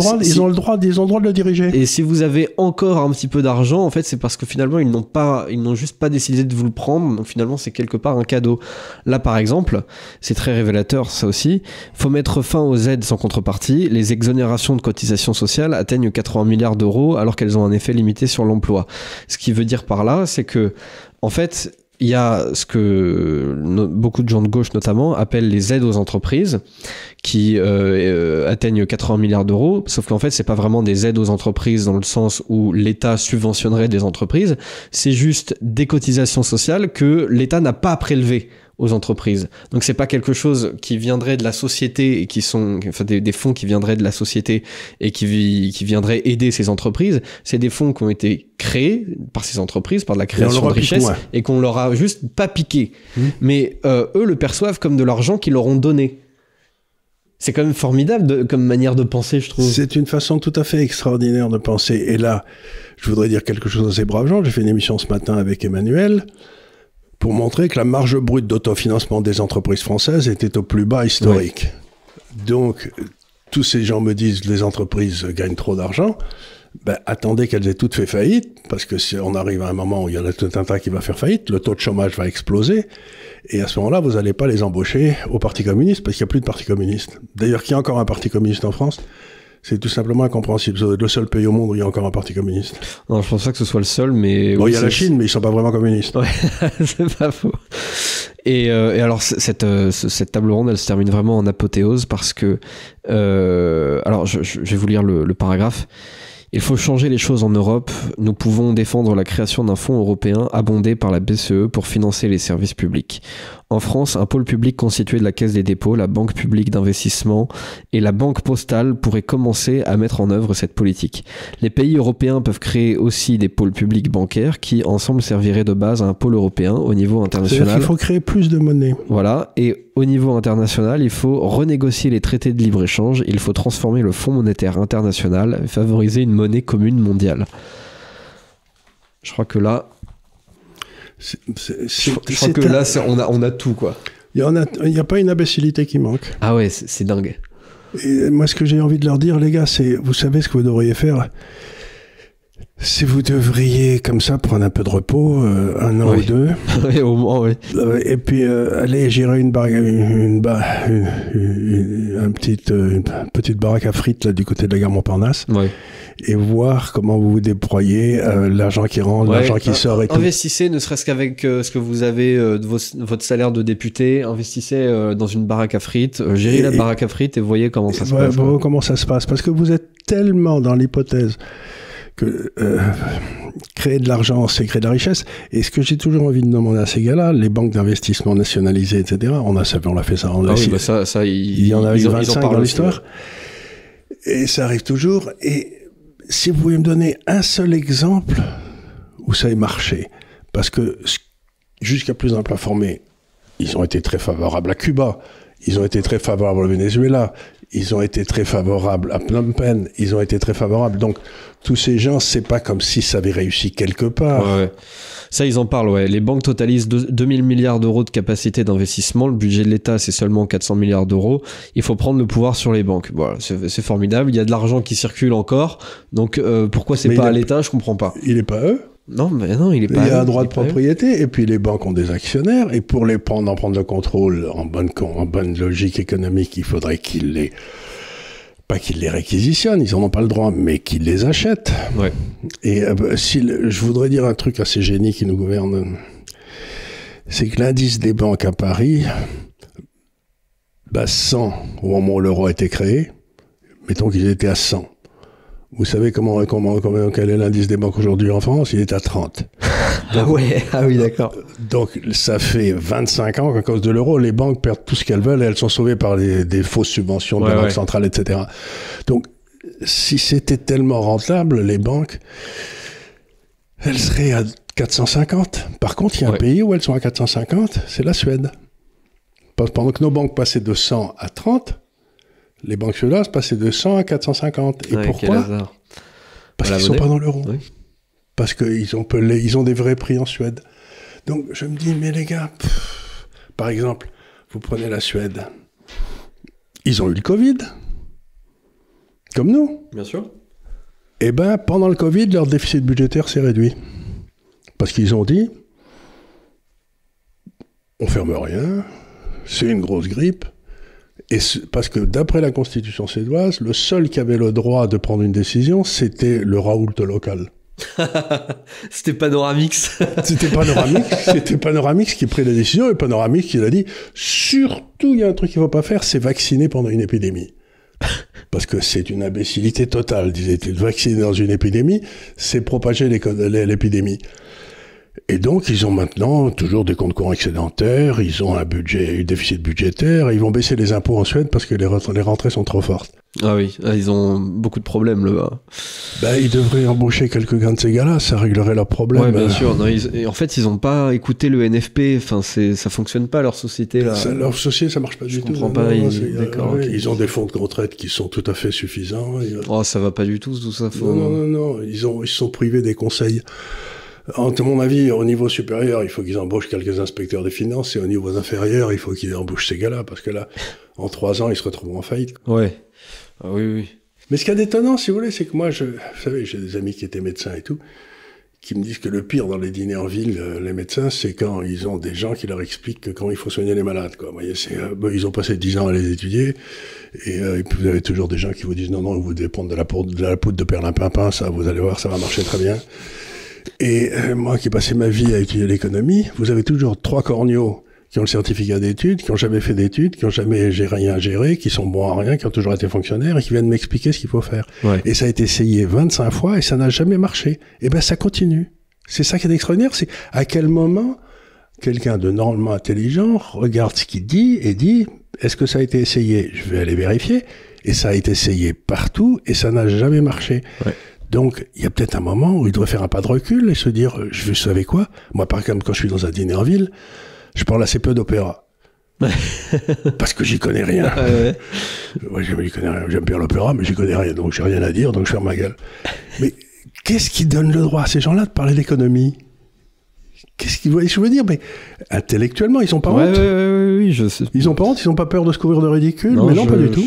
droit de le diriger. Et si vous avez encore un petit peu d'argent, en fait, c'est parce que finalement ils n'ont juste pas décidé de vous le prendre. Donc finalement c'est quelque part un cadeau. Là par exemple, c'est très révélateur ça aussi. Faut mettre fin aux aides sans contrepartie. Les exonérations de cotisations sociales atteignent 80 milliards d'euros alors qu'elles ont un effet limité sur l'emploi. Ce qui veut dire par là, c'est que en fait il y a ce que beaucoup de gens de gauche notamment appellent les aides aux entreprises qui atteignent 80 milliards d'euros, sauf qu'en fait c'est pas vraiment des aides aux entreprises dans le sens où l'État subventionnerait des entreprises, c'est juste des cotisations sociales que l'État n'a pas prélevées aux entreprises. Donc c'est pas quelque chose qui viendrait de la société et qui sont des fonds qui viendraient de la société et qui viendraient aider ces entreprises. C'est des fonds qui ont été créés par ces entreprises, par de la création de richesse, et qu'on leur a juste pas piqué. Mais eux le perçoivent comme de l'argent qu'ils leur ont donné. C'est quand même formidable comme manière de penser, je trouve. C'est une façon tout à fait extraordinaire de penser. Et là, je voudrais dire quelque chose à ces braves gens. J'ai fait une émission ce matin avec Emmanuel pour montrer que la marge brute d'autofinancement des entreprises françaises était au plus bas historique. Oui. Donc, tous ces gens me disent que les entreprises gagnent trop d'argent. Ben, attendez qu'elles aient toutes fait faillite, parce que si on arrive à un moment où il y en a tout un tas qui va faire faillite, le taux de chômage va exploser, et à ce moment-là, vous n'allez pas les embaucher au Parti communiste, parce qu'il n'y a plus de Parti communiste. D'ailleurs, qu'il y a encore un Parti communiste en France, c'est tout simplement incompréhensible. C'est le seul pays au monde où il y a encore un parti communiste. Non, je pense pas que ce soit le seul, mais... Bon, oui, il y a la Chine, mais ils sont pas vraiment communistes. Ouais, c'est pas faux. Et alors, cette table ronde, elle se termine vraiment en apothéose parce que... alors, je vais vous lire le paragraphe. Il faut changer les choses en Europe. Nous pouvons défendre la création d'un fonds européen abondé par la BCE pour financer les services publics. En France, un pôle public constitué de la Caisse des dépôts, la Banque publique d'investissement et la Banque postale pourrait commencer à mettre en œuvre cette politique. Les pays européens peuvent créer aussi des pôles publics bancaires qui, ensemble, serviraient de base à un pôle européen au niveau international. C'est-à-dire qu'il faut créer plus de monnaie. Voilà. Et au niveau international, il faut renégocier les traités de libre-échange. Il faut transformer le Fonds monétaire international et favoriser une monnaie commune mondiale. Je crois que là... Je crois que là, on a tout, quoi. Il n'y a pas une imbécilité qui manque. Ah ouais, c'est dingue. Et moi, ce que j'ai envie de leur dire, les gars, c'est, vous savez ce que vous devriez faire? Si vous devriez, comme ça, prendre un peu de repos, un an ou deux. Oui, au moins, oui. Et puis, aller gérer une petite baraque à frites, là, du côté de la gare Montparnasse. Oui. Et voir comment vous vous débrouillez, l'argent qui rentre, l'argent qui sort et tout. Investissez, ne serait-ce qu'avec ce que vous avez de votre salaire de député, investissez dans une baraque à frites, gérez la baraque à frites et voyez comment ça se passe. Comment ça se passe. Parce que vous êtes tellement dans l'hypothèse que créer de l'argent, c'est créer de la richesse. Et ce que j'ai toujours envie de demander à ces gars-là, les banques d'investissement nationalisées, etc., on l'a fait ça. Il y en a eu 25 dans l'histoire. Et ça arrive toujours. Et si vous pouvez me donner un seul exemple où ça ait marché, parce que jusqu'à plus ample informé, ils ont été très favorables à Cuba, ils ont été très favorables au Venezuela, ils ont été très favorables à Phnom Penh, ils ont été très favorables. Donc, tous ces gens, c'est pas comme si ça avait réussi quelque part. Ouais. Ça, ils en parlent, ouais. Les banques totalisent 2000 milliards d'euros de capacité d'investissement. Le budget de l'État, c'est seulement 400 milliards d'euros. Il faut prendre le pouvoir sur les banques. Voilà, c'est formidable. Il y a de l'argent qui circule encore. Donc, pourquoi c'est pas à l'État, je comprends pas. Il est pas eux. Non, mais non, il est pas. Il y a un droit de propriété, et puis les banques ont des actionnaires, et pour en prendre le contrôle en bonne logique économique, il faudrait pas qu'ils les réquisitionnent, ils n'en ont pas le droit, mais qu'ils les achètent. Ouais. Et je voudrais dire un truc à ces génies qui nous gouvernent, c'est que l'indice des banques à Paris, 100 au moment où l'euro a été créé, mettons qu'ils étaient à 100. Vous savez quel est l'indice des banques aujourd'hui en France? Il est à 30. Donc, ah oui, d'accord. Donc, ça fait 25 ans qu'à cause de l'euro, les banques perdent tout ce qu'elles veulent et elles sont sauvées par des fausses subventions de la Banque centrale, etc. Donc, si c'était tellement rentable, les banques, elles seraient à 450. Par contre, il y a un pays où elles sont à 450, c'est la Suède. Pendant que nos banques passaient de 100 à 30, les banques suédoises passaient de 100 à 450. Et pourquoi? Parce qu'ils ne sont pas dans l'euro. Oui. Parce qu'ils ont des vrais prix en Suède. Donc, je me dis, mais les gars, par exemple, vous prenez la Suède. Ils ont eu le Covid. Comme nous. Bien sûr. Eh bien, pendant le Covid, leur déficit budgétaire s'est réduit. Parce qu'ils ont dit, on ferme rien, c'est une grosse grippe. Et parce que d'après la constitution suédoise, le seul qui avait le droit de prendre une décision, c'était le Raoult local. C'était Panoramix. C'était Panoramix qui a pris la décision, et Panoramix qui a dit, surtout, il y a un truc qu'il ne faut pas faire, c'est vacciner pendant une épidémie. Parce que c'est une imbécilité totale, disait-il. Vacciner dans une épidémie, c'est propager l'épidémie. Et donc, ils ont maintenant toujours des comptes courants excédentaires, ils ont un déficit budgétaire, et ils vont baisser les impôts en Suède parce que les rentrées sont trop fortes. Ah oui, ils ont beaucoup de problèmes là-bas. Ils devraient embaucher quelques-uns de ces gars-là, ça réglerait leurs problèmes. Ouais, bien sûr. Non, en fait, ils n'ont pas écouté le NFP, enfin, ça fonctionne pas leur société là. Leur société, ça marche pas du tout. Je comprends pas. D'accord. Ils ont des fonds de retraite qui sont tout à fait suffisants. Oh, ça va pas du tout ça. Non, ils sont privés des conseils. À mon avis, au niveau supérieur, il faut qu'ils embauchent quelques inspecteurs des finances, et au niveau inférieur, il faut qu'ils embauchent ces gars-là, parce que là, en 3 ans, ils se retrouvent en faillite. Ouais. Ah, oui. Mais ce qui est d'étonnant, si vous voulez, c'est que moi, vous savez, j'ai des amis qui étaient médecins et tout, qui me disent que le pire dans les dîners en ville, les médecins, c'est quand ils ont des gens qui leur expliquent comment il faut soigner les malades, quoi. Vous voyez, ils ont passé 10 ans à les étudier, et puis vous avez toujours des gens qui vous disent non, vous devez prendre de la poudre de perlimpinpin, ça, vous allez voir, ça va marcher très bien. Et moi qui ai passé ma vie à étudier l'économie, vous avez toujours 3 corneaux qui ont le certificat d'études, qui n'ont jamais fait d'études, qui n'ont jamais rien géré, qui sont bons à rien, qui ont toujours été fonctionnaires et qui viennent m'expliquer ce qu'il faut faire. Ouais. Et ça a été essayé 25 fois et ça n'a jamais marché. Et ça continue. C'est ça qui est extraordinaire, c'est à quel moment quelqu'un de normalement intelligent regarde ce qu'il dit et dit « Est-ce que ça a été essayé ? Je vais aller vérifier. » Et ça a été essayé partout et ça n'a jamais marché. Ouais. Donc, il y a peut-être un moment où il devrait faire un pas de recul et se dire, vous savez quoi? Moi, par exemple, quand je suis dans un dîner en ville, je parle assez peu d'opéra. Parce que j'y connais rien. Ouais, j'y connais rien. J'aime bien l'opéra, mais j'y connais rien. Donc, j'ai rien à dire, donc je ferme ma gueule. Mais qu'est-ce qui donne le droit à ces gens-là de parler d'économie? Je veux dire, mais intellectuellement, ils sont pas honte. Oui, je sais. Ils ont pas honte, ils ont pas peur de se couvrir de ridicule. Non, mais non, pas du tout.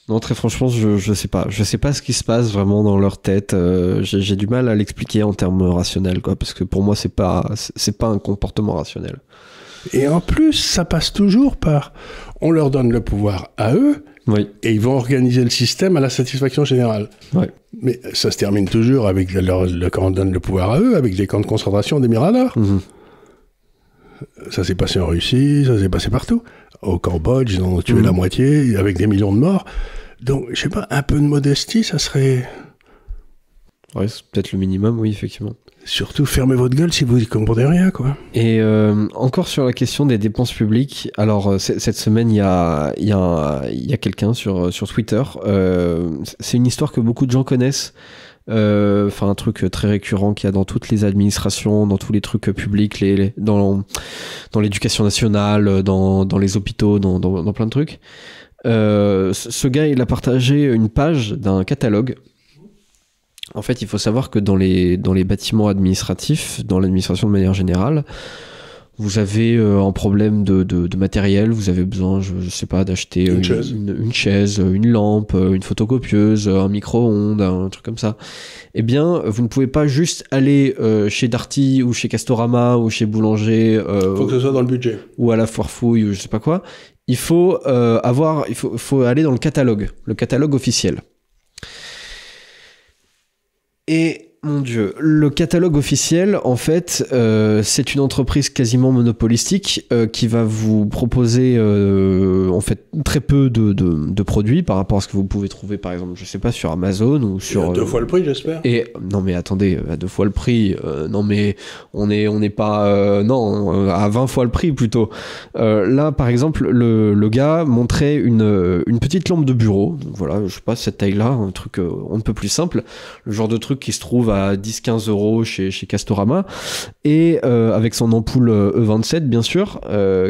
Non, très franchement, je sais pas. Je sais pas ce qui se passe vraiment dans leur tête. J'ai du mal à l'expliquer en termes rationnels, quoi, parce que pour moi, c'est pas un comportement rationnel. Et en plus, ça passe toujours par, on leur donne le pouvoir à eux, oui. Et ils vont organiser le système à la satisfaction générale. Oui. Mais ça se termine toujours avec quand on donne le pouvoir à eux, avec des camps de concentration, des miradors. Mmh. Ça s'est passé en Russie, ça s'est passé partout. Au Cambodge, ils en ont tué la moitié, avec des millions de morts. Donc, je sais pas, un peu de modestie, ça serait... Ouais, c'est peut-être le minimum, oui, effectivement. Surtout, fermez votre gueule si vous n'y comprenez rien, quoi. Et encore sur la question des dépenses publiques, alors cette semaine, il y a quelqu'un sur Twitter, c'est une histoire que beaucoup de gens connaissent, un truc très récurrent qu'il y a dans toutes les administrations, dans tous les trucs publics, dans l'éducation nationale, dans les hôpitaux, dans plein de trucs. Ce gars, il a partagé une page d'un catalogue. En fait, il faut savoir que dans les bâtiments administratifs, dans l'administration de manière générale, vous avez un problème de matériel, vous avez besoin, je sais pas, d'acheter une chaise, une lampe, une photocopieuse, un micro-ondes, un truc comme ça. Eh bien, vous ne pouvez pas juste aller chez Darty ou chez Castorama ou chez Boulanger. Faut que ce soit dans le budget. Ou à la Foire Fouille ou je sais pas quoi. Il faut aller dans le catalogue officiel. Et mon Dieu, le catalogue officiel, en fait, c'est une entreprise quasiment monopolistique qui va vous proposer en fait très peu de produits par rapport à ce que vous pouvez trouver, par exemple, je sais pas, sur Amazon ou sur. À 2 fois le prix, j'espère. Et non mais attendez, à 2 fois le prix, non mais on n'est pas non à 20 fois le prix plutôt. Là, par exemple, le gars montrait une petite lampe de bureau, donc voilà, je sais pas cette taille-là, un truc on ne peut plus simple, le genre de truc qui se trouve à 10-15 euros chez Castorama, et avec son ampoule E27 bien sûr,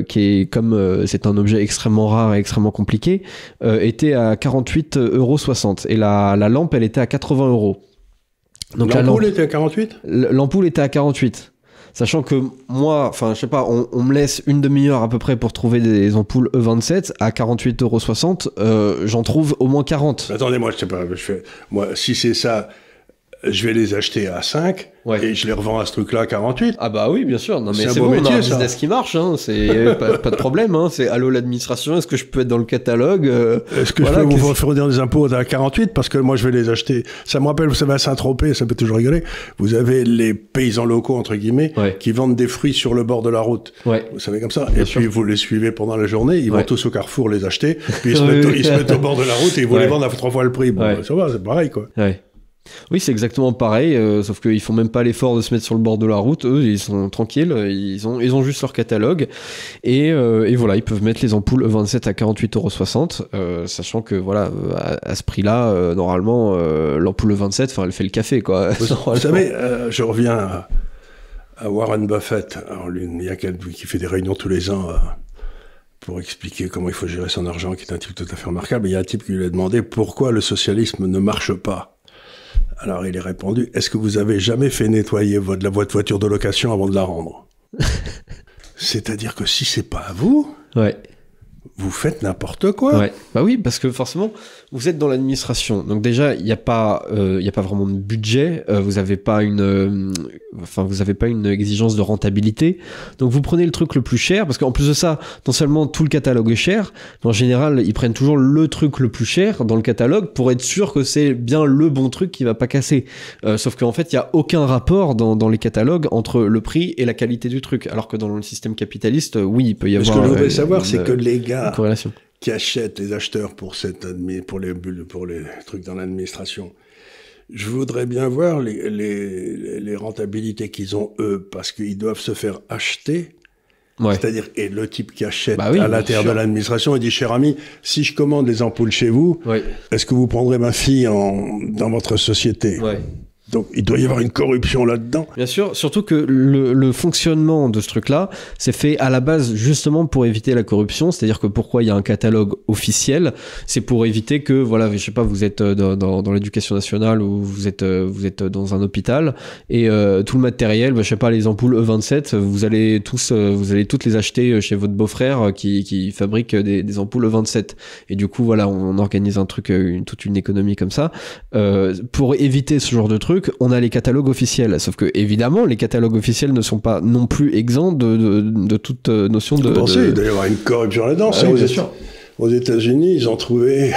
qui est comme c'est un objet extrêmement rare et extrêmement compliqué, était à 48,60 € et la lampe elle était à 80 €. Donc l'ampoule était à 48 ? L'ampoule était à 48. Sachant que moi, enfin je sais pas, on me laisse une demi-heure à peu près pour trouver des ampoules E27 à 48,60 €, j'en trouve au moins 40. Attendez, moi je sais pas, moi si c'est ça, je vais les acheter à 5 et je les revends à ce truc-là à 48. Ah bah oui, bien sûr. Non mais c'est bon, on a un ça. business qui marche, hein. C'est pas de problème. Hein. C'est allô l'administration, est-ce que je peux être dans le catalogue Est-ce que je peux vous fournir des impôts à 48 parce que moi je vais les acheter. Ça me rappelle, vous savez, à Saint-Tropez, ça peut toujours rigoler. Vous avez les paysans locaux entre guillemets qui vendent des fruits sur le bord de la route. Vous savez comme ça. Bien sûr. Puis vous les suivez pendant la journée, ils vont tous au Carrefour les acheter, puis ils se mettent au bord de la route et ils vous les vendent à 3 fois le prix. Bon, ça va, c'est pareil quoi. Oui, c'est exactement pareil, sauf qu'ils font même pas l'effort de se mettre sur le bord de la route. Eux, ils sont tranquilles, ils ont juste leur catalogue et voilà, ils peuvent mettre les ampoules E27 à 48,60 €, sachant que voilà, à ce prix-là, normalement, l'ampoule E27, enfin, elle fait le café, quoi. Vous savez, je reviens à Warren Buffett, il y a quelqu'un qui fait des réunions tous les ans pour expliquer comment il faut gérer son argent, qui est un type tout à fait remarquable. Il y a un type qui lui a demandé pourquoi le socialisme ne marche pas. Alors il a répondu, est-ce que vous avez jamais fait nettoyer votre voiture de location avant de la rendre? C'est-à-dire que si c'est pas à vous, vous faites n'importe quoi. Bah oui, parce que forcément, vous êtes dans l'administration. Donc déjà, il n'y a pas vraiment de budget. Vous n'avez pas une exigence de rentabilité. Donc vous prenez le truc le plus cher, parce qu'en plus de ça, non seulement tout le catalogue est cher, mais en général, ils prennent toujours le truc le plus cher dans le catalogue pour être sûr que c'est bien le bon truc qui va pas casser. Sauf qu'en fait, il n'y a aucun rapport dans les catalogues entre le prix et la qualité du truc. Alors que dans le système capitaliste, oui, il peut y avoir... Ce que je voudrais savoir, c'est que les gars qui achètent, les acheteurs pour les trucs dans l'administration, je voudrais bien voir les rentabilités qu'ils ont eux, parce qu'ils doivent se faire acheter. C'est-à-dire, et le type qui achète à l'intérieur de l'administration, il dit, cher ami, si je commande les ampoules chez vous, est-ce que vous prendrez ma fille dans votre société? Donc, il doit y avoir une corruption là-dedans. Bien sûr, surtout que le fonctionnement de ce truc-là, c'est fait à la base justement pour éviter la corruption. C'est-à-dire que pourquoi il y a un catalogue officiel, c'est pour éviter que, voilà, je sais pas, vous êtes dans l'éducation nationale ou vous êtes dans un hôpital et tout le matériel, je sais pas, les ampoules E27, vous allez toutes les acheter chez votre beau-frère qui fabrique des ampoules E27. Et du coup, voilà, on organise un truc, toute une économie comme ça. Pour éviter ce genre de truc, on a les catalogues officiels, sauf que évidemment les catalogues officiels ne sont pas non plus exempts de toute notion de... Vous pensez, il doit y avoir une corruption là-dedans. Aux États-Unis, ils ont trouvé,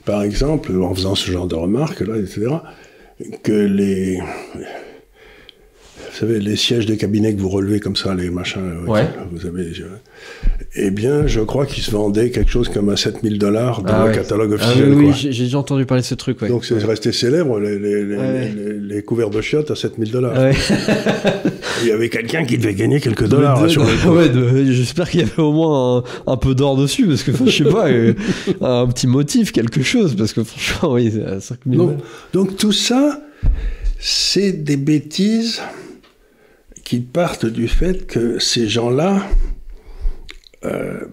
par exemple, en faisant ce genre de remarques là, etc., que vous savez, les sièges de cabinet que vous relevez comme ça, les machins, vous avez... Eh bien, je crois qu'ils se vendaient quelque chose comme à $7 000 dans le catalogue officiel. Oui, j'ai déjà entendu parler de ce truc. Ouais. Donc, c'est resté célèbre, les couverts de chiottes à $7 000. Ouais. Il y avait quelqu'un qui devait gagner quelques dollars sur le coup. J'espère qu'il y avait au moins un peu d'or dessus, parce que, je sais pas, un petit motif, quelque chose, parce que franchement, oui, c'est à 5 000. Donc, tout ça, c'est des bêtises qui partent du fait que ces gens-là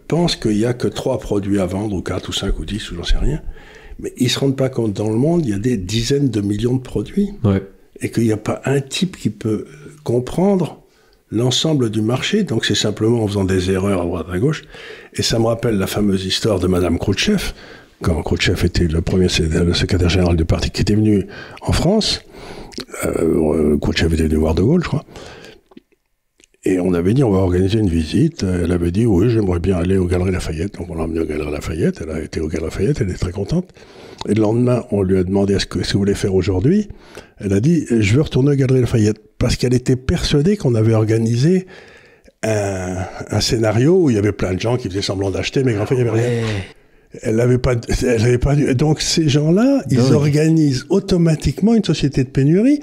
pensent qu'il n'y a que 3 produits à vendre, ou 4, ou 5, ou 10, ou j'en sais rien. Mais ils ne se rendent pas compte, dans le monde, il y a des dizaines de millions de produits. Ouais. Et qu'il n'y a pas un type qui peut comprendre l'ensemble du marché. Donc c'est simplement en faisant des erreurs à droite à gauche. Et ça me rappelle la fameuse histoire de Madame Khrouchtchev, quand Khrouchtchev était le secrétaire général du parti, qui était venu en France. Khrouchtchev était venu voir De Gaulle, je crois. Et on avait dit, on va organiser une visite. Elle avait dit, oui, j'aimerais bien aller aux Galeries Lafayette. Donc on l'a emmenée aux Galeries Lafayette. Elle a été aux Galeries Lafayette, elle est très contente. Et le lendemain, on lui a demandé, ce que vous voulez faire aujourd'hui? Elle a dit, je veux retourner aux Galeries Lafayette. Parce qu'elle était persuadée qu'on avait organisé un scénario où il y avait plein de gens qui faisaient semblant d'acheter, mais en fait, il n'y avait rien. Elle n'avait pas donc ces gens-là, ils organisent automatiquement une société de pénurie.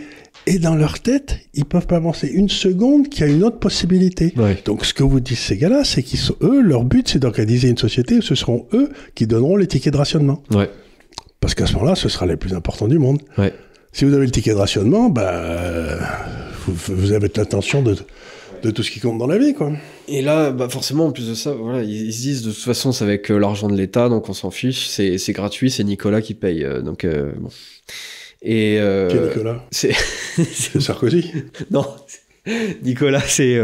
Et dans leur tête, ils peuvent pas avancer une seconde qu'il y a une autre possibilité. Ouais. Donc, ce que vous disent ces gars-là, c'est qu'ils sont, eux, leur but, c'est d'organiser une société où ce seront eux qui donneront les tickets de rationnement. Ouais. Parce qu'à ce moment-là, ce sera les plus importants du monde. Ouais. Si vous avez le ticket de rationnement, vous avez l'intention de tout ce qui compte dans la vie, quoi. Et là, forcément, en plus de ça, voilà, ils se disent, de toute façon, c'est avec l'argent de l'État, donc on s'en fiche, c'est gratuit, c'est Nicolas qui paye. Donc, bon... Et qui est Nicolas? C'est Sarkozy? Non, Nicolas, c'est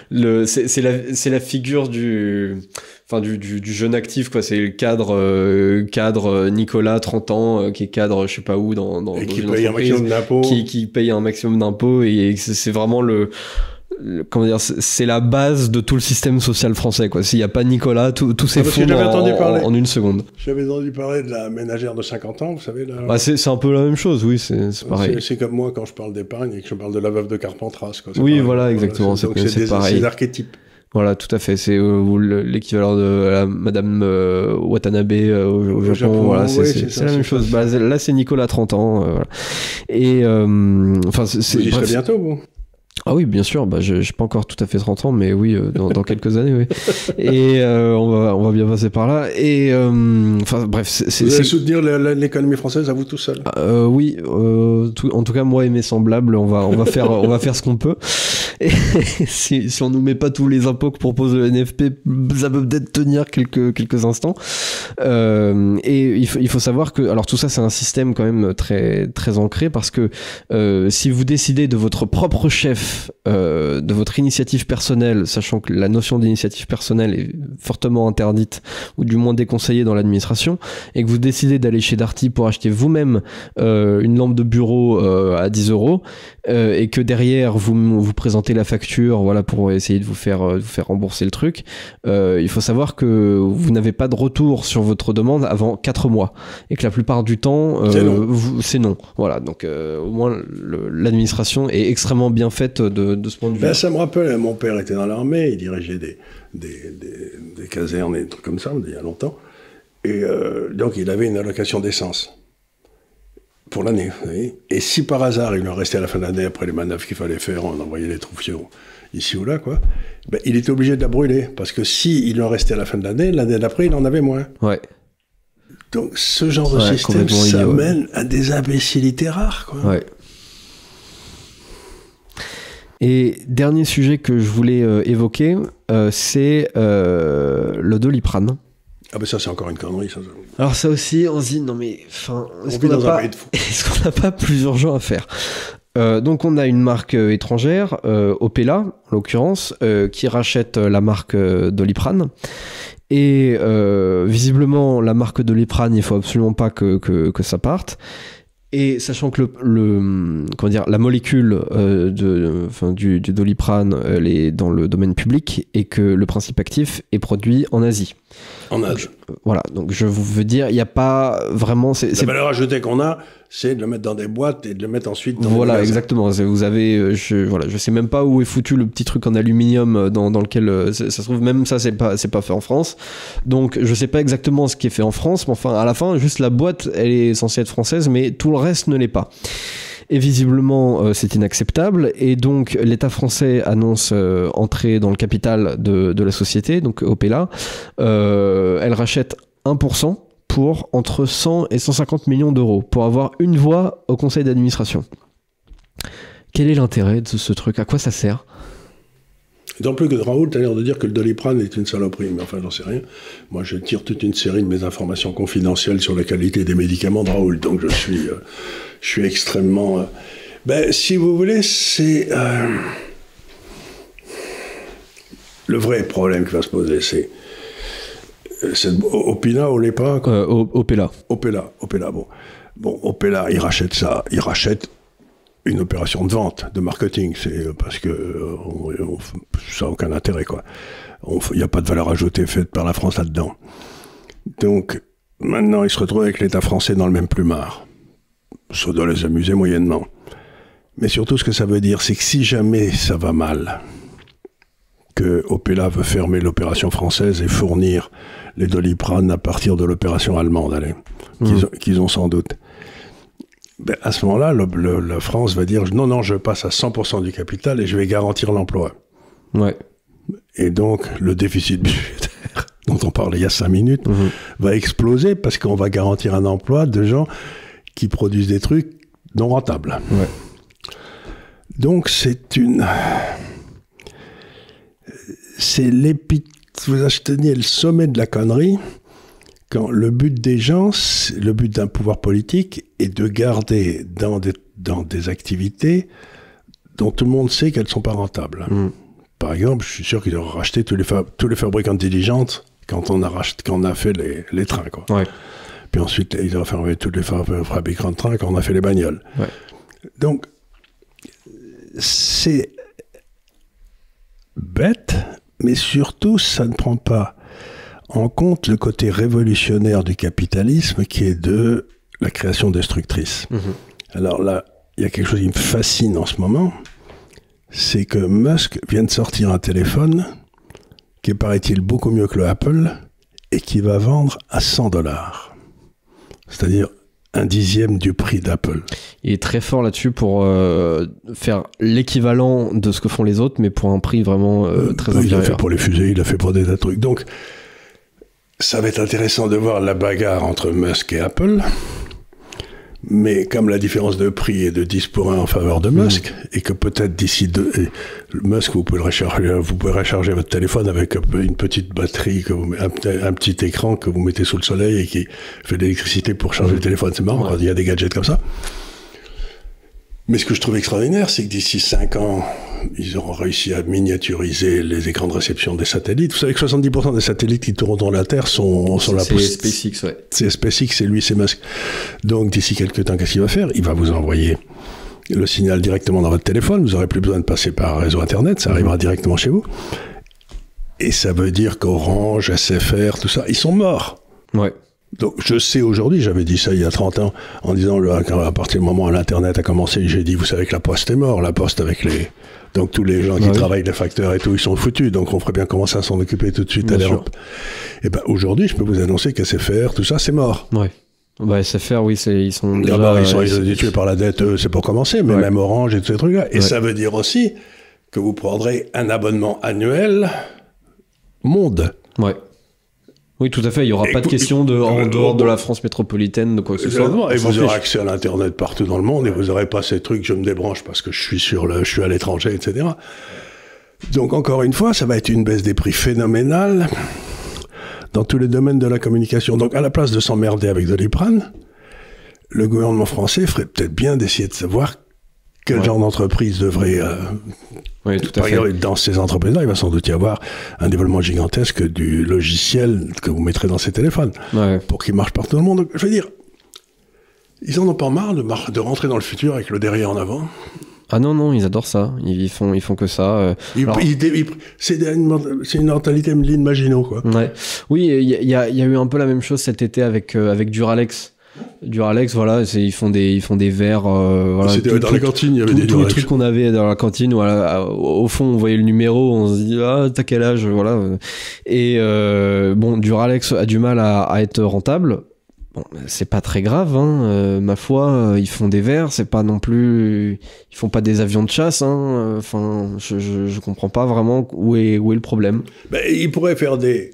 la figure du jeune actif, quoi. C'est le cadre Nicolas, 30 ans, qui est cadre, je sais pas où, dans et qui paye un maximum d'impôts. Qui paye un maximum d'impôts, et c'est vraiment comment dire, c'est la base de tout le système social français, quoi. S'il n'y a pas Nicolas, tout s'effondre en une seconde. J'avais entendu parler de la ménagère de 50 ans, vous savez. C'est un peu la même chose, oui, c'est pareil. C'est comme moi quand je parle d'épargne et que je parle de la veuve de Carpentras, quoi. Oui, pareil. Voilà, exactement. C'est pareil. C'est des archétypes. Voilà, tout à fait. C'est l'équivalent de Madame Watanabe au Japon. Voilà, c'est la même chose. Là, c'est Nicolas, 30 ans. Voilà. Et vous y serez bientôt, vous? Ah oui, bien sûr. J'ai pas encore tout à fait 30 ans, mais oui, dans quelques années, oui. Et on va bien passer par là. Et bref, vous allez soutenir l'économie française à vous tout seul? Oui, en tout cas moi et mes semblables, on va faire ce qu'on peut. Et si on nous met pas tous les impôts que propose le NFP, ça peut peut-être tenir quelques instants. Et il faut savoir que, alors tout ça, c'est un système quand même très très ancré, parce que si vous décidez de votre propre chef, de votre initiative personnelle, sachant que la notion d'initiative personnelle est fortement interdite, ou du moins déconseillée dans l'administration, et que vous décidez d'aller chez Darty pour acheter vous-même une lampe de bureau à 10 €, et que derrière vous présentez la facture, voilà, pour essayer de vous faire rembourser le truc, il faut savoir que vous n'avez pas de retour sur votre demande avant 4 mois, et que la plupart du temps c'est non. Voilà, donc au moins l'administration est extrêmement bien faite de ce point de vue. Ça me rappelle, mon père était dans l'armée, il dirigeait des casernes et des trucs comme ça, il y a longtemps, et donc il avait une allocation d'essence pour l'année, vous voyez. Et si par hasard il lui en restait à la fin de l'année, après les manœuvres qu'il fallait faire, on envoyait les troupes ici ou là, quoi, il était obligé de la brûler, parce que si il en restait à la fin de l'année d'après il en avait moins. Ouais. Donc ce genre de système, ça mène à des imbécilités rares, quoi. Ouais. Et dernier sujet que je voulais évoquer, c'est le Doliprane. Ah ben ça, c'est encore une connerie, ça. Alors ça aussi, on se dit, non mais, est-ce qu'on n'a pas plus urgent à faire? Donc on a une marque étrangère, Opella, en l'occurrence, qui rachète la marque Doliprane. Et visiblement, la marque Doliprane, il faut absolument pas que ça parte. Et sachant que la molécule du Doliprane, elle est dans le domaine public, et que le principe actif est produit en Asie. En Asie. voilà, donc je veux dire, il n'y a pas vraiment... La valeur ajoutée qu'on a, c'est de le mettre dans des boîtes et de le mettre ensuite dans des Voilà, exactement. Vous avez... je sais même pas où est foutu le petit truc en aluminium dans lequel... ça se trouve, même ça, c'est pas fait en France. Donc, je sais pas exactement ce qui est fait en France, mais enfin, à la fin, juste la boîte, elle est censée être française, mais tout le reste ne l'est pas. Et visiblement, c'est inacceptable. Et donc, l'État français annonce entrer dans le capital de la société, donc Opella. Elle rachète 1% pour entre 100 et 150 millions d'euros pour avoir une voix au conseil d'administration. Quel est l'intérêt de ce truc? À quoi ça sert? D'autant plus que Raoul a l'air de dire que le Doliprane est une saloperie, mais enfin, j'en sais rien. Moi, je tire toute une série de mes informations confidentielles sur la qualité des médicaments de Raoul, donc je suis extrêmement... si vous voulez, c'est... le vrai problème qui va se poser, c'est Opella, Olepa Opella. Opella, bon. Bon, Opella, il rachète ça, il rachète une opération de vente, de marketing, c'est parce que ça n'a aucun intérêt, quoi. Il n'y a pas de valeur ajoutée faite par la France là-dedans. Donc, maintenant, il se retrouve avec l'État français dans le même plumard. Ça doit les amuser moyennement. Mais surtout, ce que ça veut dire, c'est que si jamais ça va mal, que Opella veut fermer l'opération française et fournir les Doliprane à partir de l'opération allemande, qu'ils ont sans doute. À ce moment-là, la France va dire non, je passe à 100% du capital et je vais garantir l'emploi. Ouais. Et donc, le déficit budgétaire dont on parlait il y a 5 minutes va exploser parce qu'on va garantir un emploi de gens qui produisent des trucs non rentables. Ouais. Donc, c'est vous achetez le sommet de la connerie quand le but des gens, le but d'un pouvoir politique est de garder dans des activités dont tout le monde sait qu'elles ne sont pas rentables. Par exemple, je suis sûr qu'ils auraient racheté tous les fabricants de diligentes quand on a fait les trains, quoi. Ouais. Puis ensuite, ils auraient fermé tous les fabricants de trains quand on a fait les bagnoles. Ouais. Donc, c'est bête, mais surtout, ça ne prend pas en compte le côté révolutionnaire du capitalisme qui est de la création destructrice. Alors là, il y a quelque chose qui me fascine en ce moment, c'est que Musk vient de sortir un téléphone qui est, paraît-il, beaucoup mieux que le Apple et qui va vendre à $100. C'est-à-dire un dixième du prix d'Apple. Il est très fort là-dessus pour faire l'équivalent de ce que font les autres, mais pour un prix vraiment très inférieur. Il l'a fait pour les fusées, il l'a fait pour des tas de trucs. Donc, ça va être intéressant de voir la bagarre entre Musk et Apple. Mais comme la différence de prix est de 10 pour 1 en faveur de Musk, et que peut-être d'ici Musk, vous pouvez recharger votre téléphone avec une petite batterie, un petit écran que vous mettez sous le soleil et qui fait de l'électricité pour charger le téléphone. C'est marrant, il y a des gadgets comme ça. Mais ce que je trouve extraordinaire, c'est que d'ici 5 ans, ils auront réussi à miniaturiser les écrans de réception des satellites. Vous savez que 70% des satellites qui tournent dans la Terre sont là pour... C'est SpaceX, ouais. C'est SpaceX, c'est lui, c'est Musk. Donc, d'ici quelques temps, qu'est-ce qu'il va faire? Il va vous envoyer le signal directement dans votre téléphone. Vous n'aurez plus besoin de passer par un réseau Internet. Ça arrivera directement chez vous. Et ça veut dire qu'Orange, SFR, tout ça, ils sont morts. Ouais. Donc, je sais aujourd'hui, j'avais dit ça il y a 30 ans, en disant, à partir du moment où l'Internet a commencé, j'ai dit, vous savez que la Poste est morte, la Poste avec donc tous les gens qui travaillent, les facteurs et tout, ils sont foutus, donc on ferait bien commencer à s'en occuper tout de suite à l'Europe. Et ben, aujourd'hui, je peux vous annoncer qu'SFR, tout ça, c'est mort. Ouais. Bah, SFR, oui, ils sont déjà... D'abord, ils sont tués par la dette, c'est pour commencer, mais même Orange et tous ces trucs-là. Et ça veut dire aussi que vous prendrez un abonnement annuel monde. Ouais. Oui, tout à fait. Il n'y aura pas de question en dehors de la France métropolitaine, de quoi que ce soit. Et vous aurez accès à l'Internet partout dans le monde, et vous n'aurez pas ces trucs, je me débranche parce que je suis à l'étranger, etc. Donc, encore une fois, ça va être une baisse des prix phénoménale dans tous les domaines de la communication. Donc, à la place de s'emmerder avec Doliprane, le gouvernement français ferait peut-être bien d'essayer de savoir quel genre d'entreprise devrait... Oui, tout à fait. Dans ces entreprises-là, il va sans doute y avoir un développement gigantesque du logiciel que vous mettrez dans ces téléphones pour qu'il marche partout dans le monde. Donc, je veux dire, ils en ont pas marre de rentrer dans le futur avec le derrière en avant. Ah non, ils adorent ça. Ils font que ça. C'est une mentalité lean Maginot, quoi. Ouais. Oui, il y a eu un peu la même chose cet été avec Duralex. Duralex, voilà, ils font des verres. Voilà, c'était dans la cantine, il y avait des tous les trucs qu'on avait dans la cantine. Voilà, au fond, on voyait le numéro, on se dit t'as quel âge, voilà. Et bon, Duralex a du mal à être rentable. Bon, c'est pas très grave, hein. Ma foi, ils font des verres, c'est pas non plus, ils font pas des avions de chasse, hein. Enfin, je comprends pas vraiment où est le problème. Ben, ils pourraient faire des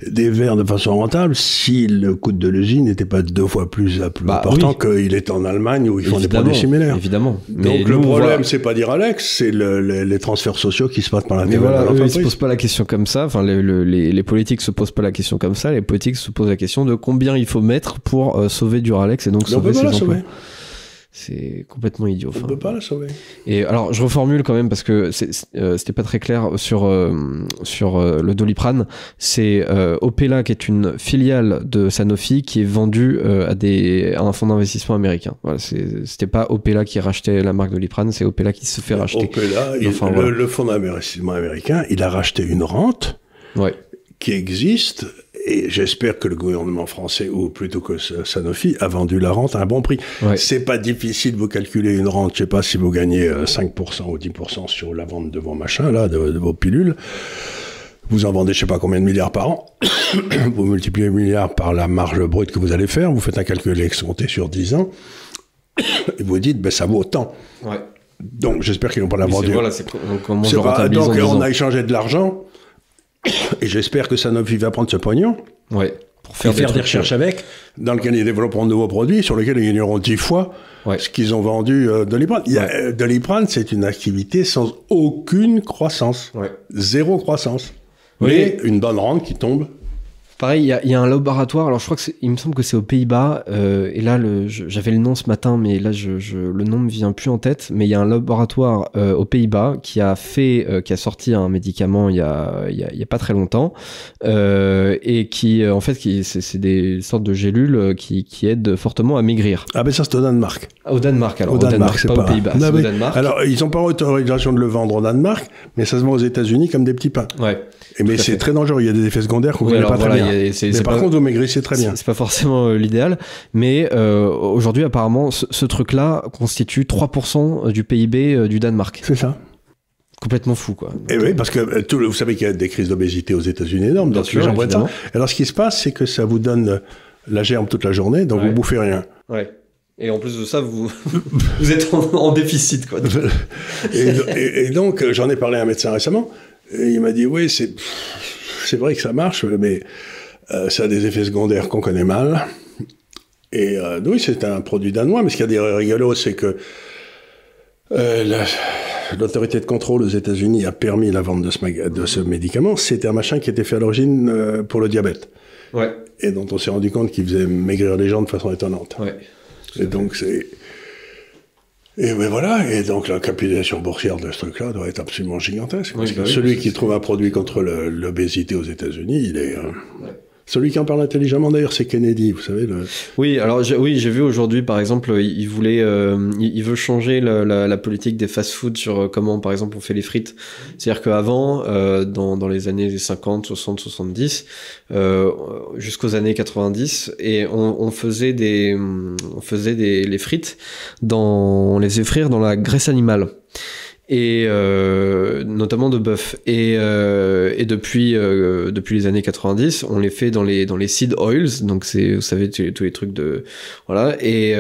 verres de façon rentable si le coût de l'usine n'était pas 2 fois plus important qu'il est en Allemagne où ils font des produits similaires. Évidemment. Mais donc le problème, c'est pas Duralex, c'est les transferts sociaux qui se passent par l'intérieur de l'entreprise. Ils se posent pas la question comme ça. Enfin, les politiques se posent pas la question comme ça. Les politiques se posent la question de combien il faut mettre pour sauver Duralex et donc sauver ses emplois. C'est complètement idiot. On ne peut pas la sauver. Et alors, je reformule quand même parce que c'était pas très clair sur le Doliprane. C'est Opella qui est une filiale de Sanofi qui est vendue à un fonds d'investissement américain. Voilà, c'était pas Opella qui rachetait la marque Doliprane, c'est Opella qui se fait racheter. Opella, le fonds d'investissement américain, il a racheté une rente qui existe. Et j'espère que le gouvernement français, ou plutôt que Sanofi, a vendu la rente à un bon prix. Ouais. C'est pas difficile de vous calculer une rente. Je sais pas si vous gagnez 5% ou 10% sur la vente de vos machins, là, de vos pilules. Vous en vendez je sais pas combien de milliards par an. Vous multipliez milliards par la marge brute que vous allez faire. Vous faites un calcul escompté sur 10 ans. Et vous dites, ben, ça vaut autant. Ouais. Donc, j'espère qu'ils n'ont pas la vendu. Voilà, donc, on a échangé de l'argent. Et j'espère que Sanofi va prendre ce pognon pour faire des recherches avec, dans lequel ils développeront de nouveaux produits sur lesquels ils gagneront 10 fois ce qu'ils ont vendu Doliprane. Doliprane, c'est une activité sans aucune croissance. Zéro croissance. Mais une bonne rente qui tombe. Pareil, il y a un laboratoire, alors je crois il me semble que c'est aux Pays-Bas, et là, j'avais le nom ce matin, mais là, le nom me vient plus en tête, mais il y a un laboratoire aux Pays-Bas qui a sorti un médicament il y a pas très longtemps, et qui, en fait, c'est des sortes de gélules qui aident fortement à maigrir. Ah ben ça, c'est au Danemark. Au Danemark, alors. Au Danemark, c'est pas aux Pays-Bas, c'est au Danemark. Alors, ils n'ont pas autorisation de le vendre au Danemark, mais ça se vend aux États-Unis comme des petits pains. Ouais. Mais c'est très dangereux, il y a des effets secondaires qu'on ne connaît pas très bien. Mais par contre, vous maigrissez très bien. C'est pas forcément l'idéal, mais aujourd'hui, apparemment, ce truc-là constitue 3% du PIB du Danemark. C'est ça. Complètement fou, quoi. Donc, et oui, parce que vous savez qu'il y a des crises d'obésité aux États-unis énormes, donc les gens prennent ça. Alors, ce qui se passe, c'est que ça vous donne la germe toute la journée, donc vous bouffez rien. Ouais. Et en plus de ça, vous êtes en déficit, quoi. et donc, j'en ai parlé à un médecin récemment, et il m'a dit, oui, c'est vrai que ça marche, mais ça a des effets secondaires qu'on connaît mal. Et oui, c'est un produit danois, mais ce qu'il y a des rigolos, c'est que l'autorité de contrôle aux États-Unis a permis la vente de ce médicament. C'était un machin qui était fait à l'origine pour le diabète. Ouais. Et dont on s'est rendu compte qu'il faisait maigrir les gens de façon étonnante. Ouais. Et donc, Et ben voilà, et donc la capitalisation boursière de ce truc-là doit être absolument gigantesque. Parce que celui qui trouve un produit contre l'obésité aux États-Unis, il est... Celui qui en parle intelligemment, d'ailleurs, c'est Kennedy, vous savez. Oui, alors j'ai vu aujourd'hui, par exemple, il veut changer la politique des fast-food sur comment, par exemple, on fait les frites. C'est-à-dire qu'avant, dans les années 50, 60, 70, jusqu'aux années 90, et on faisait les frites on les faisait frire dans la graisse animale. Et notamment de bœuf, et depuis les années 90 on les fait dans les seed oils, donc c'est, vous savez, tous les trucs de voilà, et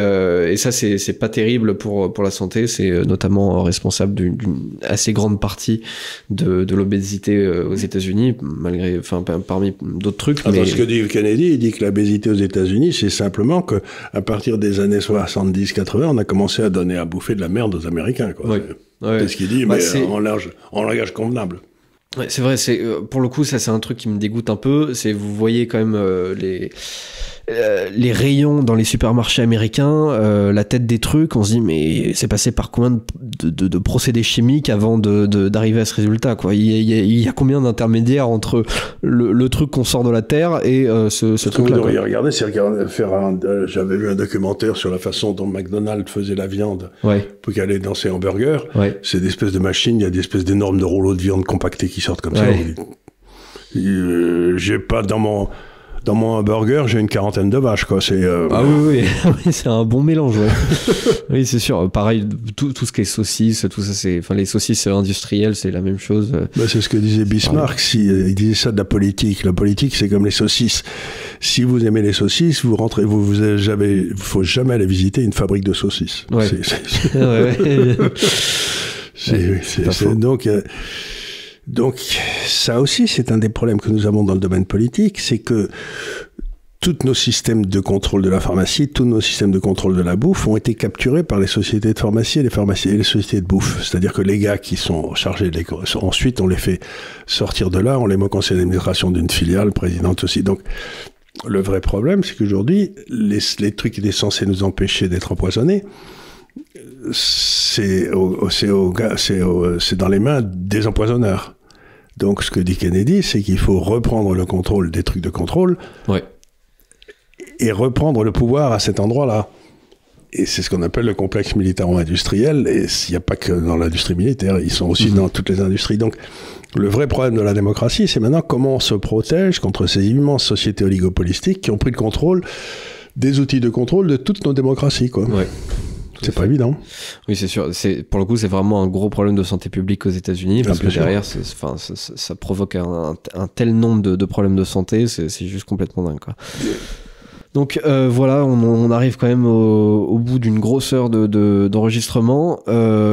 ça c'est pas terrible pour la santé, c'est notamment responsable d'une assez grande partie de l'obésité aux États-Unis, malgré, enfin, parmi d'autres trucs. Mais ce que dit Kennedy, il dit que l'obésité aux États-Unis, c'est simplement que à partir des années 70-80 on a commencé à donner à bouffer de la merde aux Américains, quoi. Oui. Ouais. C'est ce qu'il dit, mais en langage convenable. Ouais, c'est vrai, pour le coup, ça c'est un truc qui me dégoûte un peu. Vous voyez quand même les rayons dans les supermarchés américains, la tête des trucs, on se dit mais c'est passé par combien de procédés chimiques avant d'arriver à ce résultat, quoi. Il y a combien d'intermédiaires entre le truc qu'on sort de la terre et ce truc-là. Regardez, j'avais vu un documentaire sur la façon dont McDonald's faisait la viande pour qu'elle ait dans ses hamburgers. C'est des espèces de machines, il y a des espèces d'énormes rouleaux de viande compactés qui sortent comme ça. J'ai pas dans mon hamburger, j'ai une 40aine de vaches, quoi. Ah oui, c'est un bon mélange, ouais. Oui, c'est sûr. Pareil, tout ce qui est saucisses, tout ça, les saucisses industrielles, c'est la même chose. C'est ce que disait Bismarck. Il disait ça de la politique. La politique, c'est comme les saucisses. Si vous aimez les saucisses, faut jamais aller visiter une fabrique de saucisses. Ouais. Donc, ça aussi, c'est un des problèmes que nous avons dans le domaine politique, c'est que tous nos systèmes de contrôle de la pharmacie, tous nos systèmes de contrôle de la bouffe ont été capturés par les sociétés de pharmacie et les sociétés de bouffe. C'est-à-dire que les gars qui sont chargés ensuite, on les fait sortir de là, on les met au conseil d'administration d'une filiale, présidente aussi. Donc, le vrai problème, c'est qu'aujourd'hui, les trucs qui étaient censés nous empêcher d'être empoisonnés, c'est dans les mains des empoisonneurs. Donc, ce que dit Kennedy, c'est qu'il faut reprendre le contrôle des trucs de contrôle et reprendre le pouvoir à cet endroit-là. Et c'est ce qu'on appelle le complexe militaro-industriel. Et il n'y a pas que dans l'industrie militaire, ils sont aussi dans toutes les industries. Donc, le vrai problème de la démocratie, c'est maintenant comment on se protège contre ces immenses sociétés oligopolistiques qui ont pris le contrôle des outils de contrôle de toutes nos démocraties, quoi. C'est pas évident. Oui, c'est sûr. Pour le coup, c'est vraiment un gros problème de santé publique aux États-Unis parce que derrière, ça provoque un tel nombre de problèmes de santé, c'est juste complètement dingue, quoi. Donc voilà, on arrive quand même au bout d'une grosse heure d'enregistrement.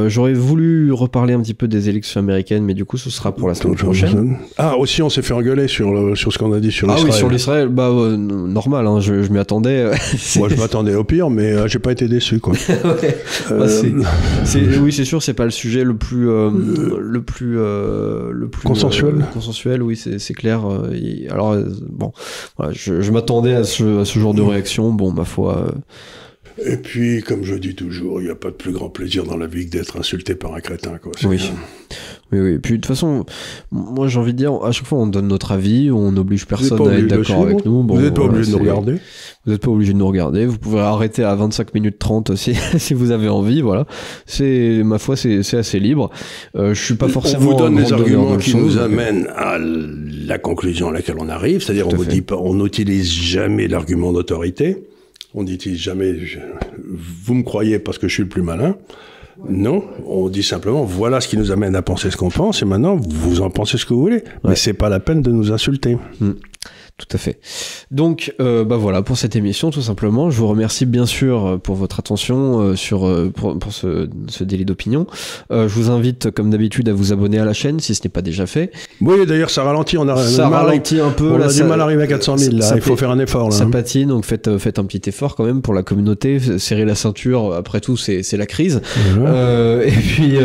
J'aurais voulu reparler un petit peu des élections américaines, mais du coup, ce sera pour la semaine prochaine. Ah, aussi, on s'est fait engueuler sur ce qu'on a dit sur l'Israël. Ah oui, sur l'Israël, normal, hein, je m'y attendais. Moi, je m'attendais au pire, mais j'ai pas été déçu, quoi. Oui, c'est sûr, c'est pas le sujet le plus consensuel. Consensuel, oui, c'est clair. Alors, bon, voilà, je m'attendais à ce genre de réaction, bon, ma foi. Et puis, comme je dis toujours, il n'y a pas de plus grand plaisir dans la vie que d'être insulté par un crétin, quoi. Oui. Et puis, de toute façon, moi, j'ai envie de dire, à chaque fois, on donne notre avis, on n'oblige personne à être d'accord avec nous. Bon, vous n'êtes pas obligé de nous regarder. Vous n'êtes pas obligé de nous regarder. Vous pouvez arrêter à 25 minutes 30 aussi, si vous avez envie, voilà. Ma foi, c'est assez libre. Je suis pas forcément... On vous donne les arguments qui nous amènent à la conclusion à laquelle on arrive, c'est-à-dire on vous dit pas, on n'utilise jamais l'argument d'autorité. On n'utilise jamais « vous me croyez parce que je suis le plus malin ». Non, on dit simplement « voilà ce qui nous amène à penser ce qu'on pense et maintenant vous en pensez ce que vous voulez ». Mais c'est pas la peine de nous insulter. Tout à fait. Donc, voilà pour cette émission, tout simplement. Je vous remercie bien sûr pour votre attention pour ce délit d'opinion. Je vous invite, comme d'habitude, à vous abonner à la chaîne si ce n'est pas déjà fait. Oui, d'ailleurs, ça ralentit. Ça ralentit un peu. On a du mal à arriver à 400 000. Là. Il faut faire un effort. Là, ça patine, donc faites un petit effort quand même pour la communauté. Serrez la ceinture. Après tout, c'est la crise. Et puis,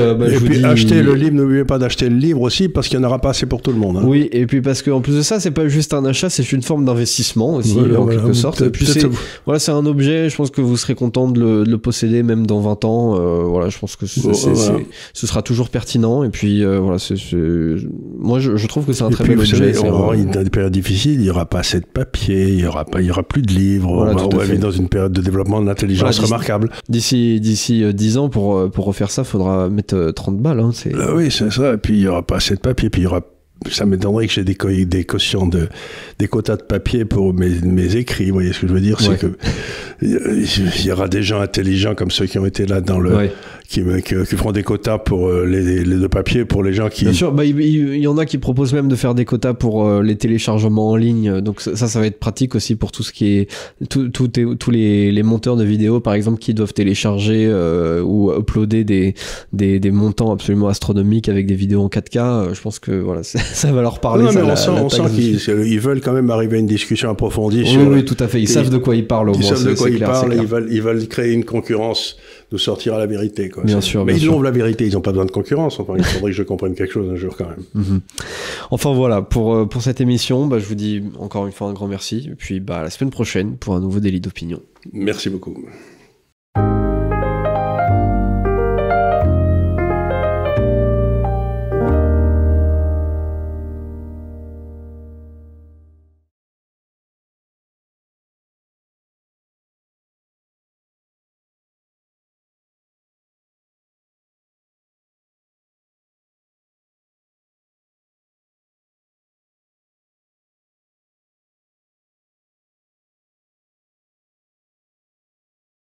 achetez le livre. N'oubliez pas d'acheter le livre aussi parce qu'il n'y en aura pas assez pour tout le monde. Hein. Oui, et puis parce qu'en plus de ça, c'est pas juste un achat, c'est une forme d'investissement aussi, en quelque sorte. Et puis c'est un objet, je pense que vous serez content de le posséder même dans 20 ans. Voilà, je pense que ce sera toujours pertinent. Et puis voilà, moi je trouve que c'est un très bel objet. Dans des périodes difficiles, il n'y aura pas assez de papier, il y aura plus de livres. Voilà, on va vivre dans une période de développement de l'intelligence remarquable. D'ici 10 ans, pour refaire ça, il faudra mettre 30 balles. Hein, oui, c'est ça. Et puis il n'y aura pas assez de papier, puis il y aura... Ça m'étonnerait que j'ai des cautions des quotas de papier pour mes écrits. Vous voyez ce que je veux dire, c'est que il y aura des gens intelligents comme ceux qui ont été là qui feront des quotas pour les de papier pour les gens qui... Bien sûr, il y en a qui proposent même de faire des quotas pour les téléchargements en ligne. Donc ça va être pratique aussi pour tout ce qui est tous les monteurs de vidéos, par exemple, qui doivent télécharger ou uploader des montants absolument astronomiques avec des vidéos en 4K. Je pense que voilà, ça va leur parler. Non, mais on sent qu'ils veulent quand même arriver à une discussion approfondie. Oui, tout à fait. Ils savent de quoi ils parlent au moins. Ils savent de quoi ils parlent. Ils veulent créer une concurrence, nous sortir à la vérité, quoi. Bien sûr. Mais ils l'ont la vérité. Ils n'ont pas besoin de concurrence. Enfin, il faudrait que je comprenne quelque chose un jour quand même. Enfin voilà, pour cette émission, je vous dis encore une fois un grand merci. Et puis à la semaine prochaine pour un nouveau délit d'opinion. Merci beaucoup.